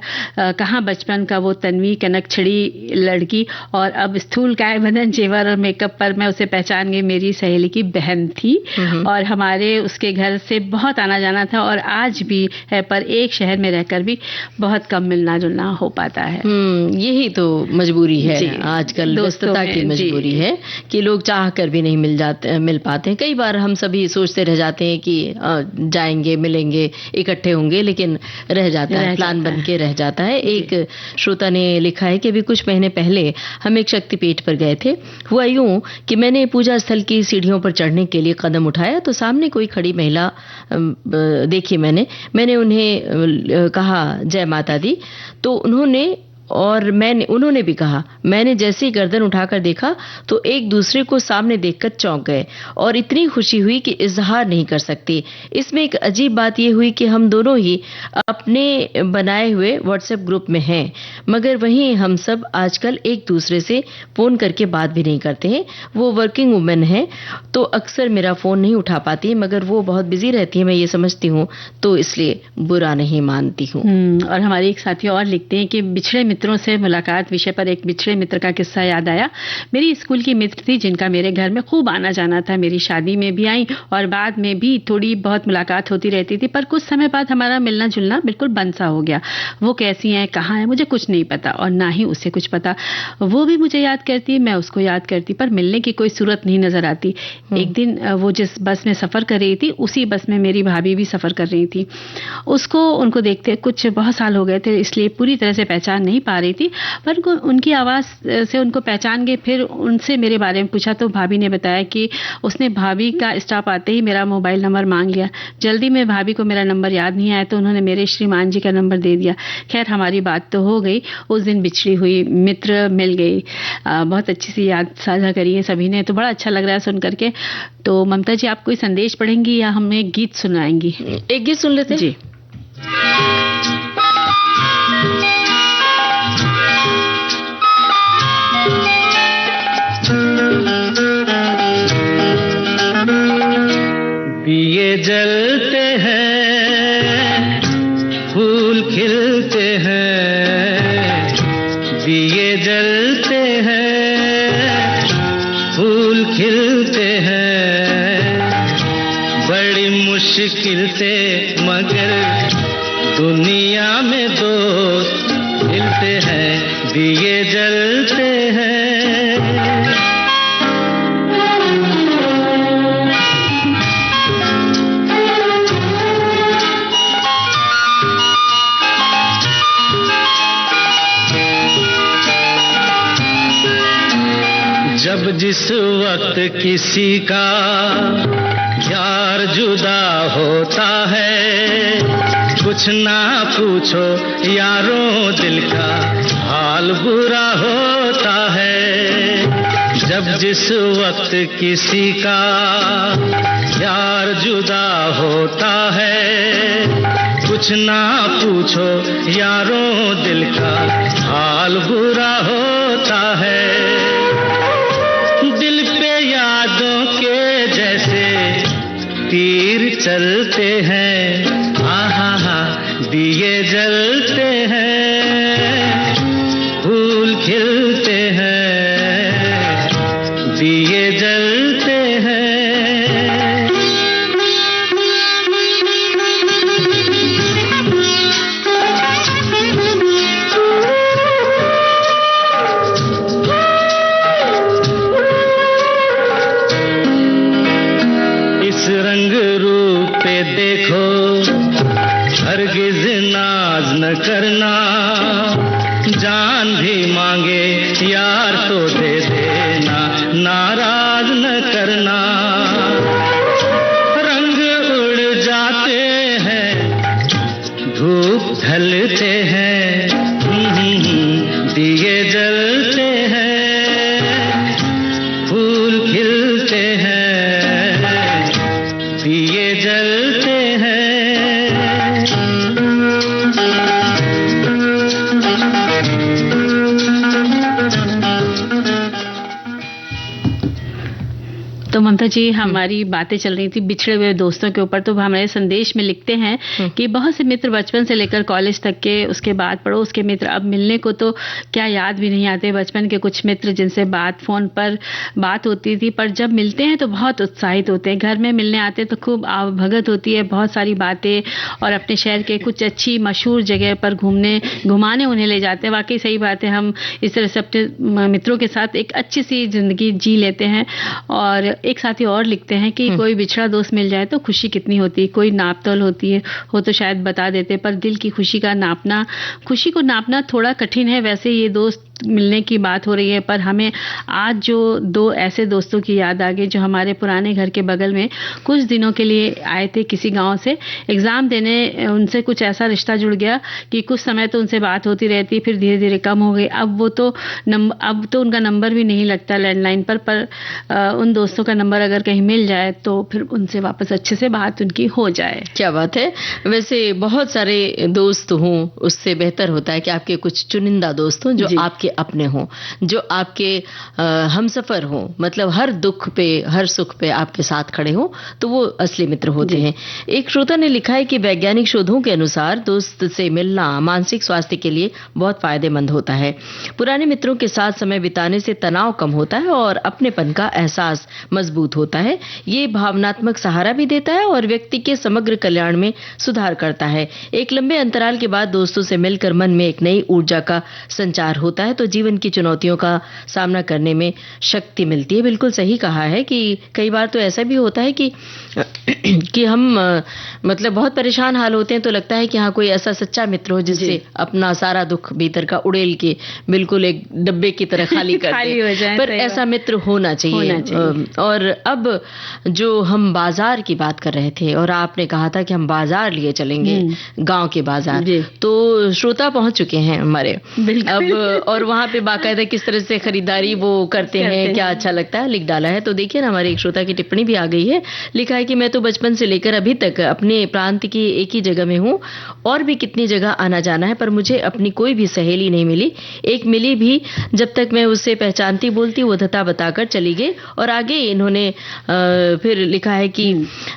कहाँ बचपन का वो तन्वी कनक छिड़ी लड़की और अब स्थूल काय बदन, जेवर और मेकअप पर मैं उसे पहचान गई। मेरी सहेली की बहन थी और हमारे उसके घर से बहुत आना जाना था और आज भी है, पर एक शहर में रहकर भी बहुत कम मिलना जुलना हो पाता है। यही तो मजबूरी है आजकल, व्यस्तता की मजबूरी है कि लोग चाह कर भी नहीं मिल पाते। कई बार हम सभी सोचते रह जाते हैं कि जाएंगे, मिलेंगे, इकट्ठे होंगे, लेकिन रह जाता है, प्लान बन के रह जाता है। एक श्रोता ने लिखा है कि अभी कुछ महीने पहले हम एक शक्तिपीठ पर गए थे। हुआ यूं कि मैंने पूजा स्थल की सीढ़ियों पर चढ़ने के लिए कदम उठाया तो सामने कोई खड़ी महिला देखी। मैंने उन्हें कहा जय माता दी, तो उन्होंने भी कहा। मैंने जैसे ही गर्दन उठाकर देखा तो एक दूसरे को सामने देखकर चौंक गए और इतनी खुशी हुई कि इजहार नहीं कर सकती। इसमें एक अजीब बात यह हुई कि हम दोनों ही अपने बनाए हुए व्हाट्सएप ग्रुप में हैं, मगर वहीं हम सब आजकल एक दूसरे से फोन करके बात भी नहीं करते हैं। वो वर्किंग वुमेन है तो अक्सर मेरा फोन नहीं उठा पाती, मगर वो बहुत बिजी रहती है, मैं ये समझती हूँ, तो इसलिए बुरा नहीं मानती हूँ। और हमारी एक साथी और लिखते हैं कि बिछड़े मित्रों से मुलाकात विषय पर एक बिछड़े मित्र का किस्सा याद आया। मेरी स्कूल की मित्र थी जिनका मेरे घर में खूब आना जाना था। मेरी शादी में भी आई और बाद में भी थोड़ी बहुत मुलाकात होती रहती थी, पर कुछ समय बाद हमारा मिलना जुलना बिल्कुल बंद सा हो गया। वो कैसी हैं, कहाँ है, मुझे कुछ नहीं पता और ना ही उसे कुछ पता। वो भी मुझे याद करती, मैं उसको याद करती, पर मिलने की कोई सूरत नहीं नजर आती। एक दिन वो जिस बस में सफर कर रही थी उसी बस में मेरी भाभी भी सफर कर रही थी। उनको देखते कुछ बहुत साल हो गए थे, इसलिए पूरी तरह से पहचान नहीं पा रही थी, पर उनकी आवाज़ से उनको पहचान गए। फिर उनसे मेरे बारे में पूछा तो भाभी ने बताया कि उसने भाभी का स्टाफ आते ही मेरा मोबाइल नंबर मांग लिया। जल्दी में भाभी को मेरा नंबर याद नहीं आया तो उन्होंने मेरे श्रीमान जी का नंबर दे दिया। खैर हमारी बात तो हो गई। उस दिन बिछड़ी हुई मित्र मिल गई। बहुत अच्छी सी याद साझा करी है सभी ने, तो बड़ा अच्छा लग रहा है सुन करके। तो ममता जी आप कोई संदेश पढ़ेंगी या हमें गीत सुनाएंगी? एक गीत सुन लेते हैं जी। जलते हैं, फूल खिलते हैं, बड़ी मुश्किल से मगर दुनिया में दोस्त मिलते हैं, दिए जलते हैं। जब जिस वक्त किसी का यार जुदा होता है, कुछ ना पूछो यारों दिल का हाल बुरा होता है। जब जिस वक्त किसी का यार जुदा होता है, कुछ ना पूछो यारों दिल का हाल बुरा होता है। दिल पे यादों के जैसे तीर चलते हैं, हा हा दिए जलते हैं, फूल खिलते हैं, दिए जलते हैं। हरगिज़ नाज न करना, जान भी मांगे यार तो दे देना, नाराज न करना। रंग उड़ जाते हैं, धूप ढलते हैं, दिए जलते हैं, फूल खिलते हैं, दिए जलते हैं। तो ममता जी, हमारी बातें चल रही थी बिछड़े हुए दोस्तों के ऊपर। तो हमारे संदेश में लिखते हैं कि बहुत से मित्र बचपन से लेकर कॉलेज तक के, उसके बाद पड़ोस के मित्र, अब मिलने को तो क्या याद भी नहीं आते। बचपन के कुछ मित्र जिनसे फोन पर बात होती थी, पर जब मिलते हैं तो बहुत उत्साहित होते हैं। घर में मिलने आते तो खूब आवभगत होती है, बहुत सारी बातें, और अपने शहर के कुछ अच्छी मशहूर जगह पर घुमाने उन्हें ले जाते हैं। वाकई सही बात है, हम इस तरह से अपने मित्रों के साथ एक अच्छी सी जिंदगी जी लेते हैं। और एक साथी और लिखते हैं कि कोई बिछड़ा दोस्त मिल जाए तो खुशी कितनी होती है, कोई नापतोल होती है हो तो शायद बता देते, पर दिल की खुशी को नापना थोड़ा कठिन है। वैसे ये दोस्त मिलने की बात हो रही है, पर हमें आज जो दो ऐसे दोस्तों की याद आ गई जो हमारे पुराने घर के बगल में कुछ दिनों के लिए आए थे किसी गांव से एग्जाम देने। उनसे कुछ ऐसा रिश्ता जुड़ गया कि कुछ समय तो उनसे बात होती रहती, फिर धीरे धीरे कम हो गई। अब तो उनका नंबर भी नहीं लगता लैंडलाइन पर उन दोस्तों का नंबर अगर कहीं मिल जाए तो फिर उनसे वापस अच्छे से बात उनकी हो जाए। क्या बात है। वैसे बहुत सारे दोस्त हों उससे बेहतर होता है कि आपके कुछ चुनिंदा दोस्त हों जो आपके अपने हों, जो आपके हमसफर हों, मतलब हर दुख पे हर सुख पे आपके साथ खड़े हों, तो वो असली मित्र होते हैं। एक श्रोता ने लिखा है कि वैज्ञानिक शोधों के अनुसार दोस्त से मिलना मानसिक स्वास्थ्य के लिए बहुत फायदेमंद होता है। पुराने मित्रों के साथ समय बिताने से तनाव कम होता है और अपनेपन का एहसास मजबूत होता है। ये भावनात्मक सहारा भी देता है और व्यक्ति के समग्र कल्याण में सुधार करता है। एक लंबे अंतराल के बाद दोस्तों से मिलकर मन में एक नई ऊर्जा का संचार होता है तो जीवन की चुनौतियों का सामना करने में शक्ति मिलती है। बिल्कुल सही कहा है कि कई बार तो ऐसा भी होता है कि हम मतलब बहुत परेशान हाल होते हैं तो लगता है कि हाँ कोई ऐसा सच्चा मित्र हो जिससे अपना सारा दुख भीतर का उड़ेल के बिल्कुल एक डब्बे की तरह खाली कर दे। पर ऐसा मित्र होना चाहिए। और अब जो हम बाजार की बात कर रहे थे और आपने कहा था कि हम बाजार लिए चलेंगे, गांव के बाजार, तो श्रोता पहुंच चुके हैं हमारे अब, और वहां पे बाकायदा किस तरह से खरीदारी वो करते हैं, क्या अच्छा लगता है, लिख डाला है। तो देखिए ना, हमारे एक श्रोता की टिप्पणी भी आ गई है। लिखा है कि मैं तो बचपन से लेकर अभी तक अपने प्रांत की एक ही जगह में हूँ, और भी कितनी जगह आना जाना है, पर मुझे अपनी कोई भी सहेली नहीं मिली। एक मिली भी, जब तक मैं उससे पहचानती बोलती वो धता बताकर चली गई। और आगे इन्होंने फिर लिखा है कि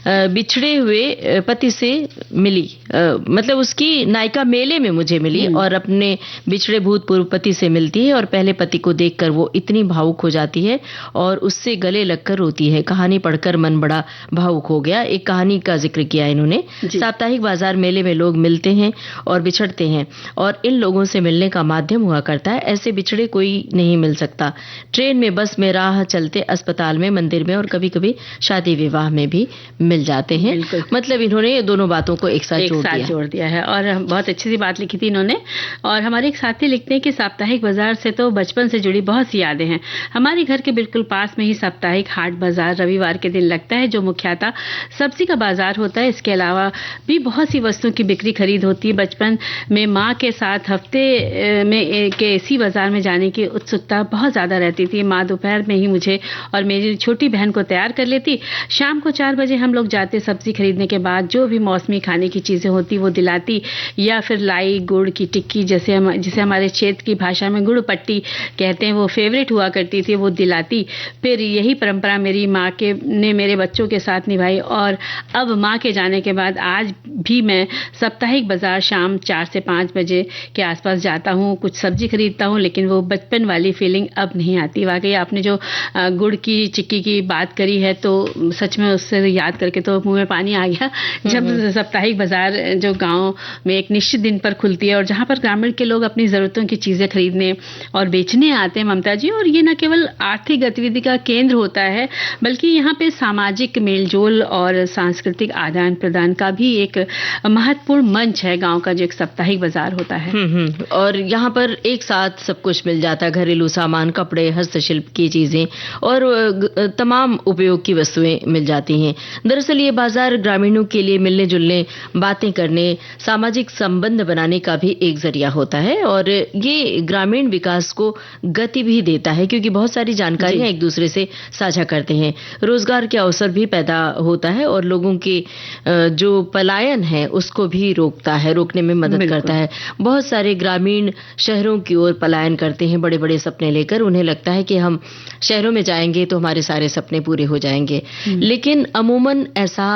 बिछड़े हुए पति से मिली, मतलब उसकी नायिका मेले में मुझे मिली और अपने बिछड़े भूतपूर्व पति से मिलती है और पहले पति को देखकर वो इतनी भावुक हो जाती है और उससे गले लगकर रोती है। कहानी पढ़कर मन बड़ा भावुक हो गया। एक कहानी का जिक्र किया इन्होंने। साप्ताहिक बाजार मेले में लोग मिलते हैं और बिछड़ते हैं और इन लोगों से मिलने का माध्यम हुआ करता है। ऐसे बिछड़े कोई नहीं मिल सकता। ट्रेन में, बस में, राह चलते, अस्पताल में, मंदिर में और कभी कभी शादी विवाह में भी मिल जाते हैं। मतलब इन्होंने दोनों बातों को एक साथ जोड़ दिया है और बहुत अच्छी सी बात लिखी थी इन्होंने। और हमारे एक साथी लिखते हैं कि साप्ताहिक बाजार से तो बचपन से जुड़ी बहुत सी यादें हैं। हमारे घर के बिल्कुल पास में ही साप्ताहिक हाट बाजार रविवार के दिन लगता है, जो मुख्यतः सब्जी का बाजार होता है। इसके अलावा भी बहुत सी वस्तुओं की बिक्री खरीद होती है। बचपन में माँ के साथ हफ्ते में के इसी बाजार में जाने की उत्सुकता बहुत ज़्यादा रहती थी। माँ दोपहर में ही मुझे और मेरी छोटी बहन को तैयार कर लेती। शाम को 4 बजे हम लोग जाते। सब्जी खरीदने के बाद जो भी मौसमी खाने की चीज़ें होती वो दिलाती, या फिर लाई, गुड़ की टिक्की जिसे हमारे क्षेत्र की भाषा में गुड़ पट्टी कहते हैं, वो फेवरेट हुआ करती थी, वो दिलाती। फिर यही परंपरा मेरी माँ ने मेरे बच्चों के साथ निभाई और अब माँ के जाने के बाद आज भी मैं साप्ताहिक बाजार शाम 4 से 5 बजे के आसपास जाता हूँ, कुछ सब्जी खरीदता हूँ, लेकिन वो बचपन वाली फीलिंग अब नहीं आती। वाकई आपने जो गुड़ की चिक्की की बात करी है तो सच में उससे याद करके तो मुंह में पानी आ गया। जब साप्ताहिक बाजार जो गांव में एक निश्चित दिन पर खुलती है और जहां पर ग्रामीण के लोग अपनी ज़रूरतों की चीज़ें खरीदने और बेचने आते हैं ममता जी, और ये न केवल आर्थिक गतिविधि का केंद्र होता है बल्कि यहाँ पे सामाजिक मेलजोल और सांस्कृतिक आदान प्रदान का भी एक महत्वपूर्ण मंच है। गांव का जो एक साप्ताहिक बाजार होता है और यहाँ पर एक साथ सब कुछ मिल जाता है। घरेलू सामान, कपड़े, हस्तशिल्प की चीजें और तमाम उपयोग की वस्तुएं मिल जाती हैं। दरअसल ये बाजार ग्रामीणों के लिए मिलने जुलने, बातें करने, सामाजिक संबंध बनाने का भी एक जरिया होता है और ये ग्रामीण विकास को गति भी देता है क्योंकि बहुत सारी जानकारियां एक दूसरे से साझा करते हैं। रोजगार के अवसर भी पैदा होता है और लोगों के जो पलायन है उसको भी रोकने में मदद करता है। बहुत सारे ग्रामीण शहरों की ओर पलायन करते हैं बड़े बड़े सपने लेकर। उन्हें लगता है कि हम शहरों में जाएंगे तो हमारे सारे सपने पूरे हो जाएंगे, लेकिन अमूमन ऐसा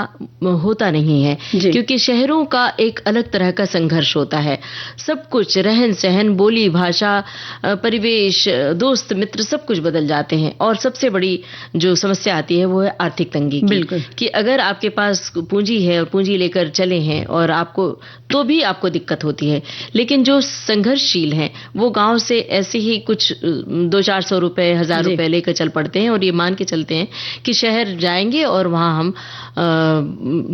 होता नहीं है क्योंकि शहरों का एक अलग तरह का संघर्ष होता है। सब कुछ, रहन सहन, बोली, भाषा, परिवेश, दोस्त मित्र सब कुछ बदल जाते हैं और सबसे बड़ी जो समस्या आती है वो है आर्थिक तंगी की। बिल्कुल कि अगर आपके पास पूंजी है और पूंजी लेकर चले हैं और आपको तो भी आपको दिक्कत होती है, लेकिन जो संघर्षशील हैं वो गांव से ऐसे ही कुछ 200-400 रुपए, 1000 रुपए लेकर चल पड़ते हैं और ये मान के चलते हैं कि शहर जाएंगे और वहां हम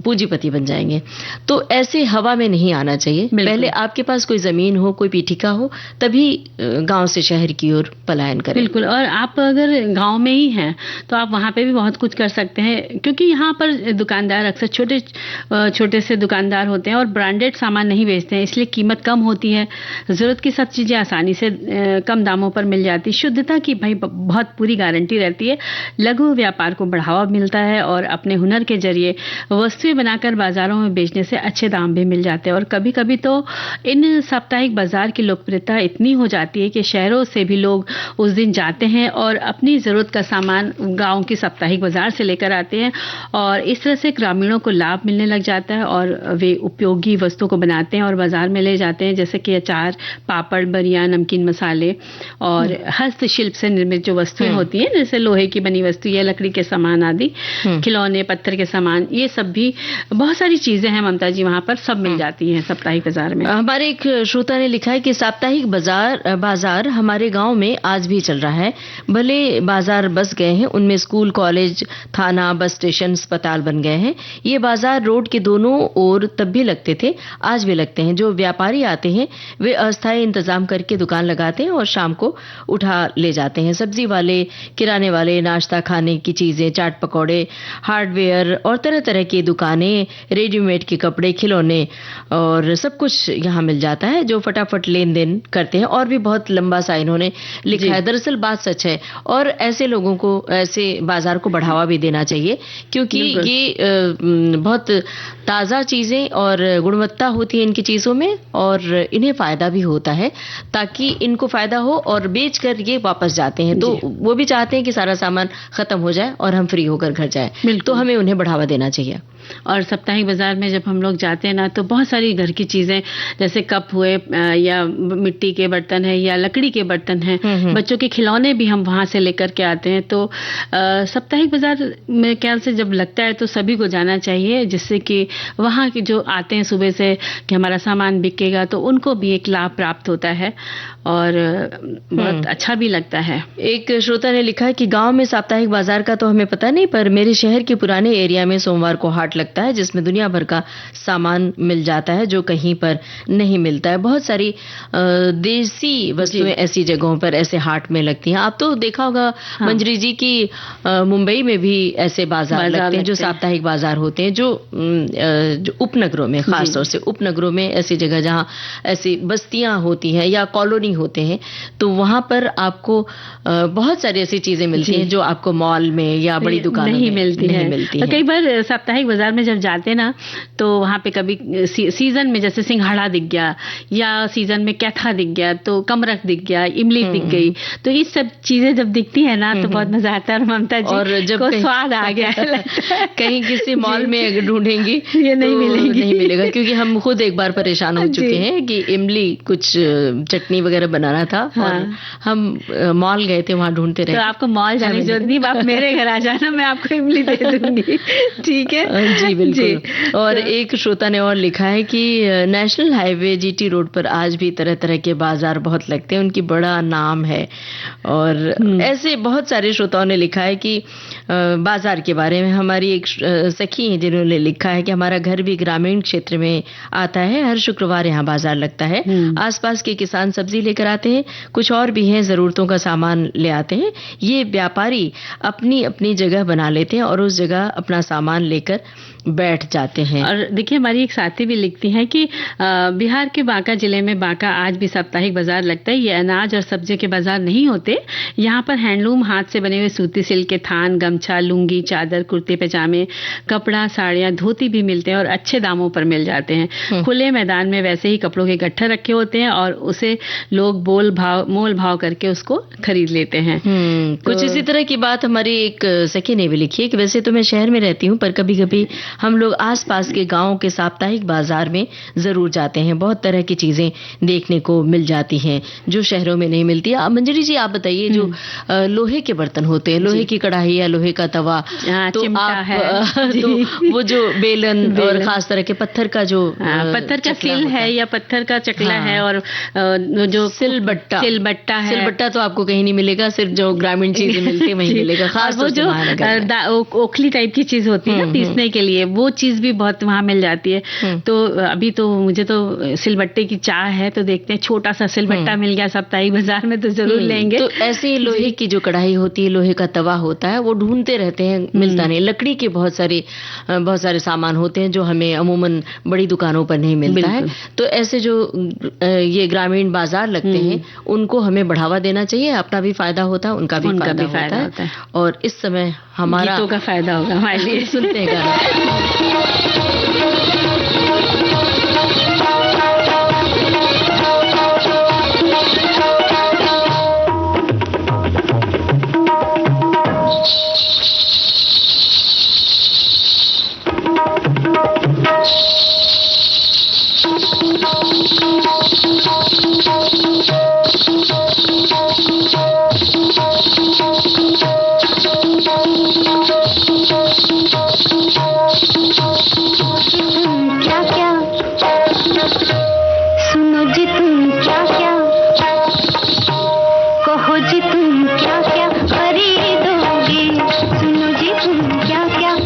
पूंजीपति बन जाएंगे। तो ऐसे हवा में नहीं आना चाहिए। पहले आपके पास कोई जमीन हो, कोई पीठिका हो, तभी गांव से शहर की ओर पलायन करें। बिल्कुल, और आप अगर गांव में ही हैं तो आप वहां पे भी बहुत कुछ कर सकते हैं क्योंकि यहाँ पर दुकानदार अक्सर छोटे से दुकानदार होते हैं और ब्रांडेड सामान नहीं बेचते हैं, इसलिए कीमत कम होती है। जरूरत की सब चीजें आसानी से कम दामों पर मिल जाती। शुद्धता की भाई बहुत पूरी गारंटी रहती है। लघु व्यापार को बढ़ावा मिलता है और अपने हुनर के जरिए वस्तुएं बनाकर बाजारों में बेचने से अच्छे दाम भी मिल जाते हैं। और कभी कभी तो इन साप्ताहिक बाजार की लोकप्रियता इतनी हो जाती है कि शहरों से भी लोग उस दिन जाते हैं और अपनी जरूरत का सामान गांव की साप्ताहिक बाजार से लेकर आते हैं और इस तरह से ग्रामीणों को लाभ मिलने लग जाता है और वे उपयोगी वस्तुओं को बनाते हैं और बाजार में ले जाते हैं, जैसे कि अचार, पापड़, बरिया, नमकीन, मसाले और हस्तशिल्प से निर्मित जो वस्तुएं होती हैं जैसे लोहे की बनी वस्तु या लकड़ी के सामान आदि, खिलौने, पत्थर के सामान, ये सब भी बहुत सारी चीजें हैं ममता जी, वहां पर सब मिल जाती हैं साप्ताहिक बाजार में। हमारे एक श्रोता ने लिखा है कि साप्ताहिक बाजार हमारे गांव में आज भी चल रहा है। भले बाजार बस गए हैं, उनमें स्कूल, कॉलेज, थाना, बस स्टेशन, अस्पताल बन गए हैं। ये बाजार रोड के दोनों ओर तब भी लगते थे, आज भी लगते हैं। जो व्यापारी आते हैं वे अस्थायी इंतजाम करके दुकान लगाते हैं और शाम को उठा ले जाते हैं। सब्जी वाले, किराने वाले, नाश्ता खाने की चीजें, चाट पकौड़े, हार्डवेयर और तरह तरह की दुकानें, रेडीमेड के कपड़े, खिलौने और सब कुछ यहाँ मिल जाता है जो फटाफट लेन देन करते हैं। और भी बहुत लंबा सा इन्होंने लिखा है। दरअसल बात सच है और ऐसे लोगों को, ऐसे बाजार को बढ़ावा भी देना चाहिए क्योंकि ये बहुत ताज़ा चीज़ें और गुणवत्ता होती है इनकी चीज़ों में और इन्हें फ़ायदा भी होता है ताकि इनको फ़ायदा हो और बेचकर ये वापस जाते हैं तो वो भी चाहते हैं कि सारा सामान ख़त्म हो जाए और हम फ्री होकर घर जाए, तो हमें उन्हें बढ़ावा देना चाहिए। और साप्ताहिक बाजार में जब हम लोग जाते हैं ना तो बहुत सारी घर की चीजें जैसे कप हुए या मिट्टी के बर्तन है या लकड़ी के बर्तन हैं, बच्चों के खिलौने भी हम वहां से लेकर के आते हैं। तो साप्ताहिक बाजार मेरे ख्याल से जब लगता है तो सभी को जाना चाहिए, जिससे कि वहाँ के जो आते हैं सुबह से कि हमारा सामान बिकेगा तो उनको भी एक लाभ प्राप्त होता है और बहुत अच्छा भी लगता है। एक श्रोता ने लिखा है कि गांव में साप्ताहिक बाजार का तो हमें पता नहीं, पर मेरे शहर के पुराने एरिया में सोमवार को हाट लगता है जिसमें दुनिया भर का सामान मिल जाता है जो कहीं पर नहीं मिलता है। बहुत सारी देसी वस्तुएं ऐसी जगहों पर ऐसे हाट में लगती हैं। आप तो देखा होगा मंजरी जी की मुंबई में भी ऐसे बाजार लगते हैं जो साप्ताहिक बाजार होते हैं, जो उपनगरों में, खासतौर से उपनगरों में ऐसी जगह जहाँ ऐसी बस्तियां होती हैं या कॉलोनी होते हैं, तो वहां पर आपको बहुत सारी ऐसी चीजें मिलती हैं जो आपको मॉल में या बड़ी दुकानों नहीं में मिलती है। कई बार साप्ताहिक बाजार में जब जाते ना तो वहां पे कभी सीजन में जैसे सिंघाड़ा दिख गया या सीजन में कैथा दिख गया तो कमरख दिख गया, इमली दिख गई, तो ये सब चीजें जब दिखती है ना तो बहुत मजा आता है। ममता जी और जब को स्वाद आ गया कहीं किसी मॉल में अगर ढूंढेंगी ये नहीं मिलेगी, नहीं मिलेगा, क्योंकि हम खुद एक बार परेशान हो चुके हैं कि इमली कुछ चटनी वगैरह बनाना था और हम मॉल गए थे, वहां ढूंढते रहे। तो आपको मॉल जाने की जरूरत नहीं, आप मेरे घर आ जाना, मैं आपको इमली दे दूंगी। ठीक है जी बिल्कुल। और एक श्रोता ने और लिखा है कि नेशनल हाईवे जीटी रोड पर आज भी तरह तरह के बाजार बहुत लगते हैं, उनकी बड़ा नाम है। और ऐसे बहुत सारे श्रोताओं ने लिखा है कि बाजार के बारे में। हमारी एक सखी है जिन्होंने लिखा है कि हमारा घर भी ग्रामीण क्षेत्र में आता है, हर शुक्रवार यहाँ बाजार लगता है, आसपास के किसान सब्जी लेकर आते हैं, कुछ और भी हैं जरूरतों का सामान ले आते हैं। ये व्यापारी अपनी अपनी जगह बना लेते हैं और उस जगह अपना सामान लेकर बैठ जाते हैं। और देखिए हमारी एक साथी भी लिखती हैं कि बिहार के बांका जिले में बांका आज भी साप्ताहिक बाजार लगता है। ये अनाज और सब्जी के बाजार नहीं होते, यहाँ पर हैंडलूम हाथ से बने हुए सूती सिल्क के थान, गमछा, लुंगी, चादर, कुर्ते पैजामे, कपड़ा, साड़ियाँ, धोती भी मिलते हैं और अच्छे दामों पर मिल जाते हैं। खुले मैदान में वैसे ही कपड़ों के गट्ठर रखे होते हैं और उसे लोग मोल भाव करके उसको खरीद लेते हैं। कुछ इसी तरह की बात हमारी एक सखी ने भी लिखी है कि वैसे तो मैं शहर में रहती हूँ, पर कभी कभी हम लोग आसपास के गांवों के साप्ताहिक बाजार में जरूर जाते हैं। बहुत तरह की चीजें देखने को मिल जाती हैं जो शहरों में नहीं मिलती। मंजरी जी आप बताइए, जो लोहे के बर्तन होते हैं, लोहे की कढ़ाई या लोहे का तवा, तो आप तो वो जो बेलन और खास तरह के पत्थर का जो पत्थर का सिल है या पत्थर का चकला है और जो सिलबट्टा तो आपको कहीं नहीं मिलेगा, सिर्फ जो ग्रामीण चीजें मिलती है वहीं मिलेगा। खास वो जो ओखली टाइप की चीज होती है ना पीसने के लिए, वो चीज भी बहुत वहां मिल जाती है। तो अभी तो मुझे तो सिलबट्टे की चाह है, तो देखते हैं छोटा सा सिलबट्टा मिल गया साप्ताहिक बाजार में तो जरूर लेंगे। तो ऐसे ही लोहे की जो कढ़ाई होती है, लोहे का तवा होता है, वो ढूंढते रहते हैं, मिलता नहीं। लकड़ी के बहुत सारे सामान होते हैं जो हमें अमूमन बड़ी दुकानों पर नहीं मिलता है। तो ऐसे जो ये ग्रामीण बाजार लगते हैं उनको हमें बढ़ावा देना चाहिए, अपना भी फायदा होता है, उनका भी फायदा होता है। और इस समय हमारा गीतों का फायदा होगा हमारे लिए। सुनते हैं गाना।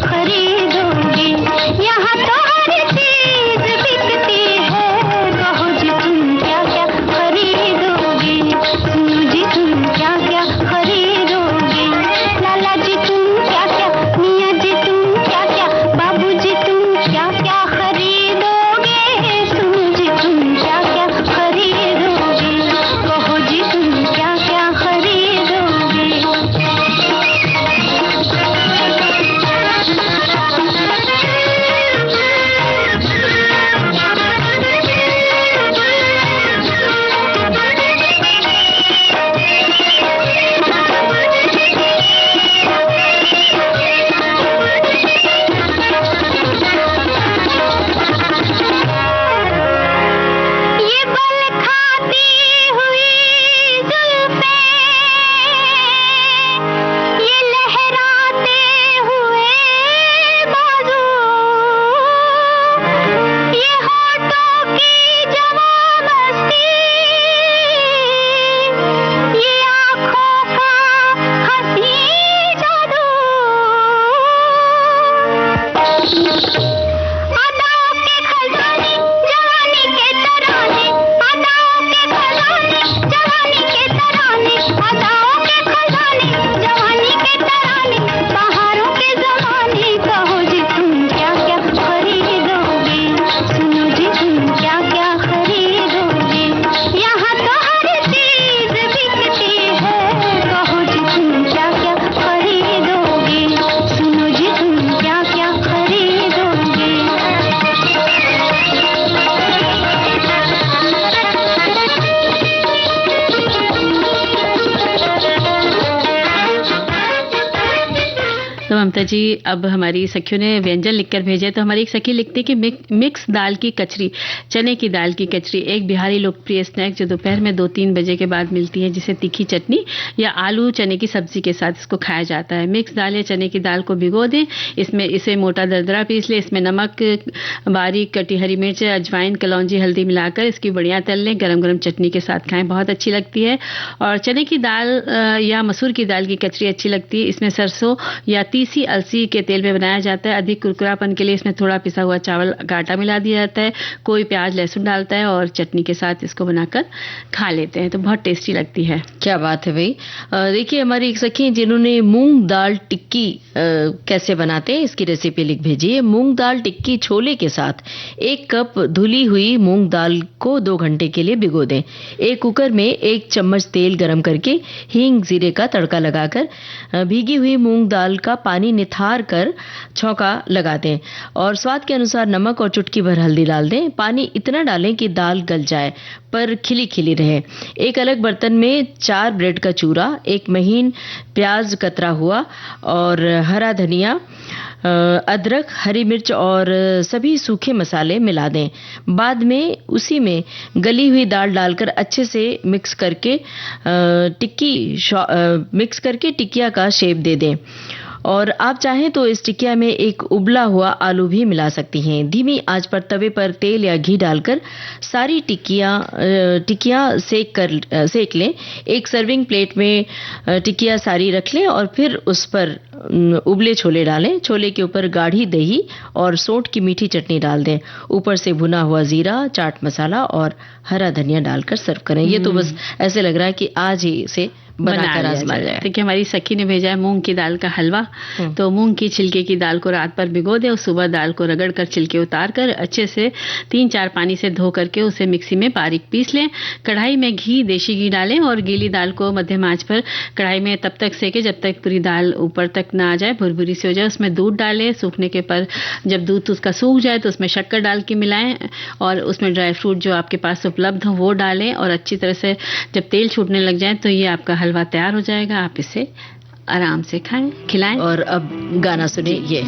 खरीदोगी तो ममता जी, अब हमारी सखियों ने व्यंजन लिखकर भेजे। तो हमारी एक सखी लिखती है कि मिक्स दाल की कचरी, चने की दाल की कचरी, एक बिहारी लोकप्रिय स्नैक जो दोपहर में 2-3 बजे के बाद मिलती है, जिसे तीखी चटनी या आलू चने की सब्जी के साथ इसको खाया जाता है। मिक्स दाल या चने की दाल को भिगो दें, इसमें इसे मोटा दरदरा पीस लें, इसमें नमक, बारीक कटी हरी मिर्च, अजवाइन, कलौंजी, हल्दी मिलाकर इसकी बढ़िया तल लें। गरम गरम चटनी के साथ खाएं, बहुत अच्छी लगती है। और चने की दाल या मसूर की दाल की कचरी अच्छी लगती है। इसमें सरसों या तीसी अलसी के तेल में बनाया जाता है। अधिक कुरकुरापन के लिए इसमें थोड़ा पिसा हुआ चावल का आटा मिला दिया जाता है। कोई प्याज लहसुन डालता है और चटनी के साथ इसको बनाकर खा लेते हैं, तो बहुत टेस्टी लगती है। क्या बात है भाई। देखिए, हमारी एक सखी जिन्होंने मूंग दाल टिक्की कैसे बनाते हैं इसकी रेसिपी लिख भेजी है। मूंग दाल टिक्की छोले के साथ 1 कप धुली हुई मूंग दाल को 2 घंटे के लिए भिगो दें। एक कुकर में 1 चम्मच तेल गरम करके हींग जीरे का तड़का लगाकर भीगी हुई मूंग दाल का पानी निथार कर छौंका लगा दें और स्वाद के अनुसार नमक और चुटकी भर हल्दी डाल दें। पानी इतना डालें कि दाल गल जाए पर खिली खिली रहे। एक अलग बर्तन में 4 ब्रेड का चूरा, 1 महीन प्याज कतरा हुआ और हरा धनिया, अदरक, हरी मिर्च और सभी सूखे मसाले मिला दें। बाद में उसी में गली हुई दाल डालकर अच्छे से मिक्स करके टिक्किया का शेप दे दें। और आप चाहें तो इस टिकिया में एक उबला हुआ आलू भी मिला सकती हैं। धीमी आंच पर तवे पर तेल या घी डालकर सारी टिकिया सेक लें। एक सर्विंग प्लेट में टिकिया सारी रख लें और फिर उस पर उबले छोले डालें। छोले के ऊपर गाढ़ी दही और सोंठ की मीठी चटनी डाल दें। ऊपर से भुना हुआ जीरा, चाट मसाला और हरा धनिया डालकर सर्व करें। ये तो बस ऐसे लग रहा है कि आज ही इसे बनाकर आजमा जाए। देखिए, हमारी सखी ने भेजा है मूंग की दाल का हलवा। तो मूंग की छिलके की दाल को रात पर भिगो दे और सुबह दाल को रगड़ कर छिलके उतार कर अच्छे से 3-4 पानी से धो करके उसे मिक्सी में बारीक पीस लें। कढ़ाई में देशी घी डालें और गीली दाल को मध्यम आंच पर कढ़ाई में तब तक सेके जब तक पूरी दाल ऊपर तक ना आ जाए, भुरभुरी से हो जाए। उसमें दूध डालें। सूखने के पर जब दूध उसका सूख जाए तो उसमें शक्कर डाल के मिलाएं और उसमें ड्राई फ्रूट जो आपके पास उपलब्ध हो वो डालें और अच्छी तरह से जब तेल छूटने लग जाए तो ये आपका हलवा तैयार हो जाएगा। आप इसे आराम से खाएं, खिलाएं। और अब गाना सुनिए ये।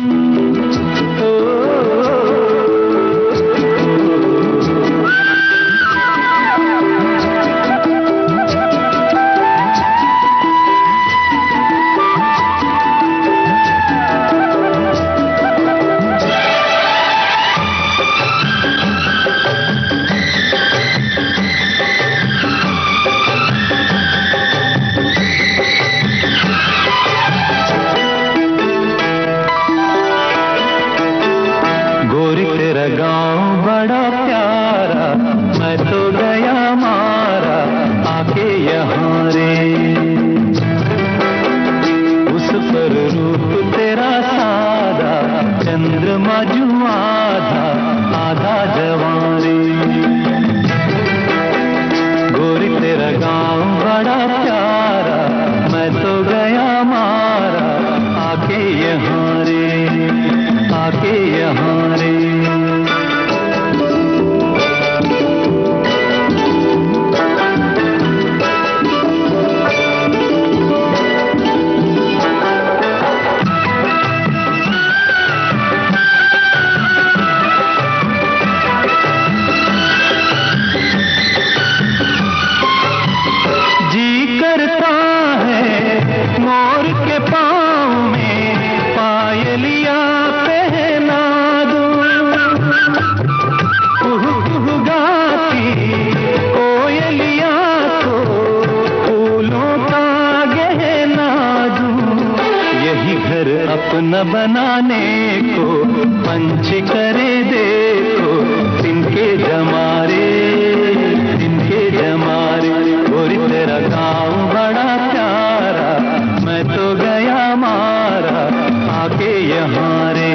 अपना बनाने को पंच करे देखो तिनके जमारे और तेरा गाँव बड़ा प्यारा मैं तो गया मारा आके यहाँ रे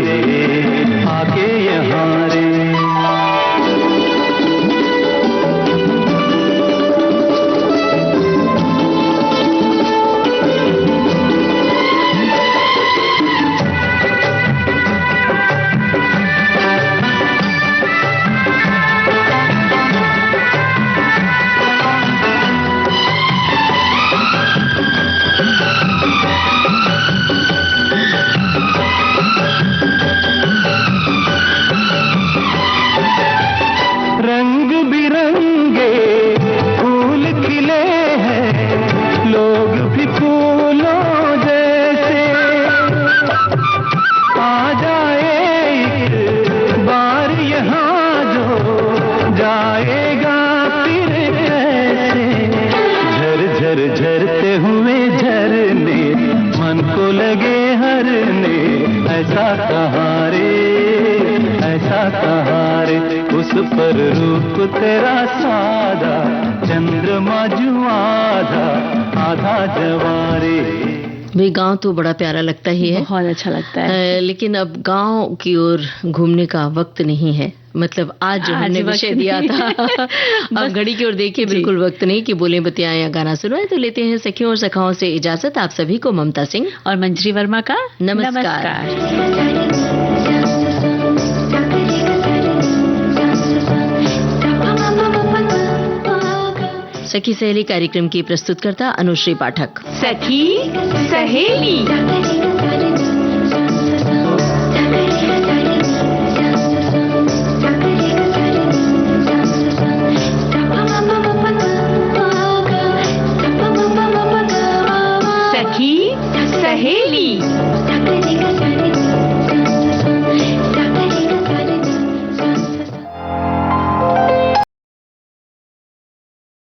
पर रूप तेरा सादा, चंद्रमा जो आधा आधा जवारे। भाई गांव तो बड़ा प्यारा लगता ही है, बहुत अच्छा लगता है। लेकिन अब गांव की ओर घूमने का वक्त नहीं है। मतलब आज जो हमने विषय दिया था अब घड़ी की ओर देखिए, बिल्कुल वक्त नहीं कि बोले बतियाएं या गाना सुनाए। तो लेते हैं सखियों और सखाओं से इजाजत। आप सभी को ममता सिंह और मंजरी वर्मा का नमस्कार। सखी सहेली कार्यक्रम की प्रस्तुतकर्ता अनुश्री पाठक। सखी सहेली।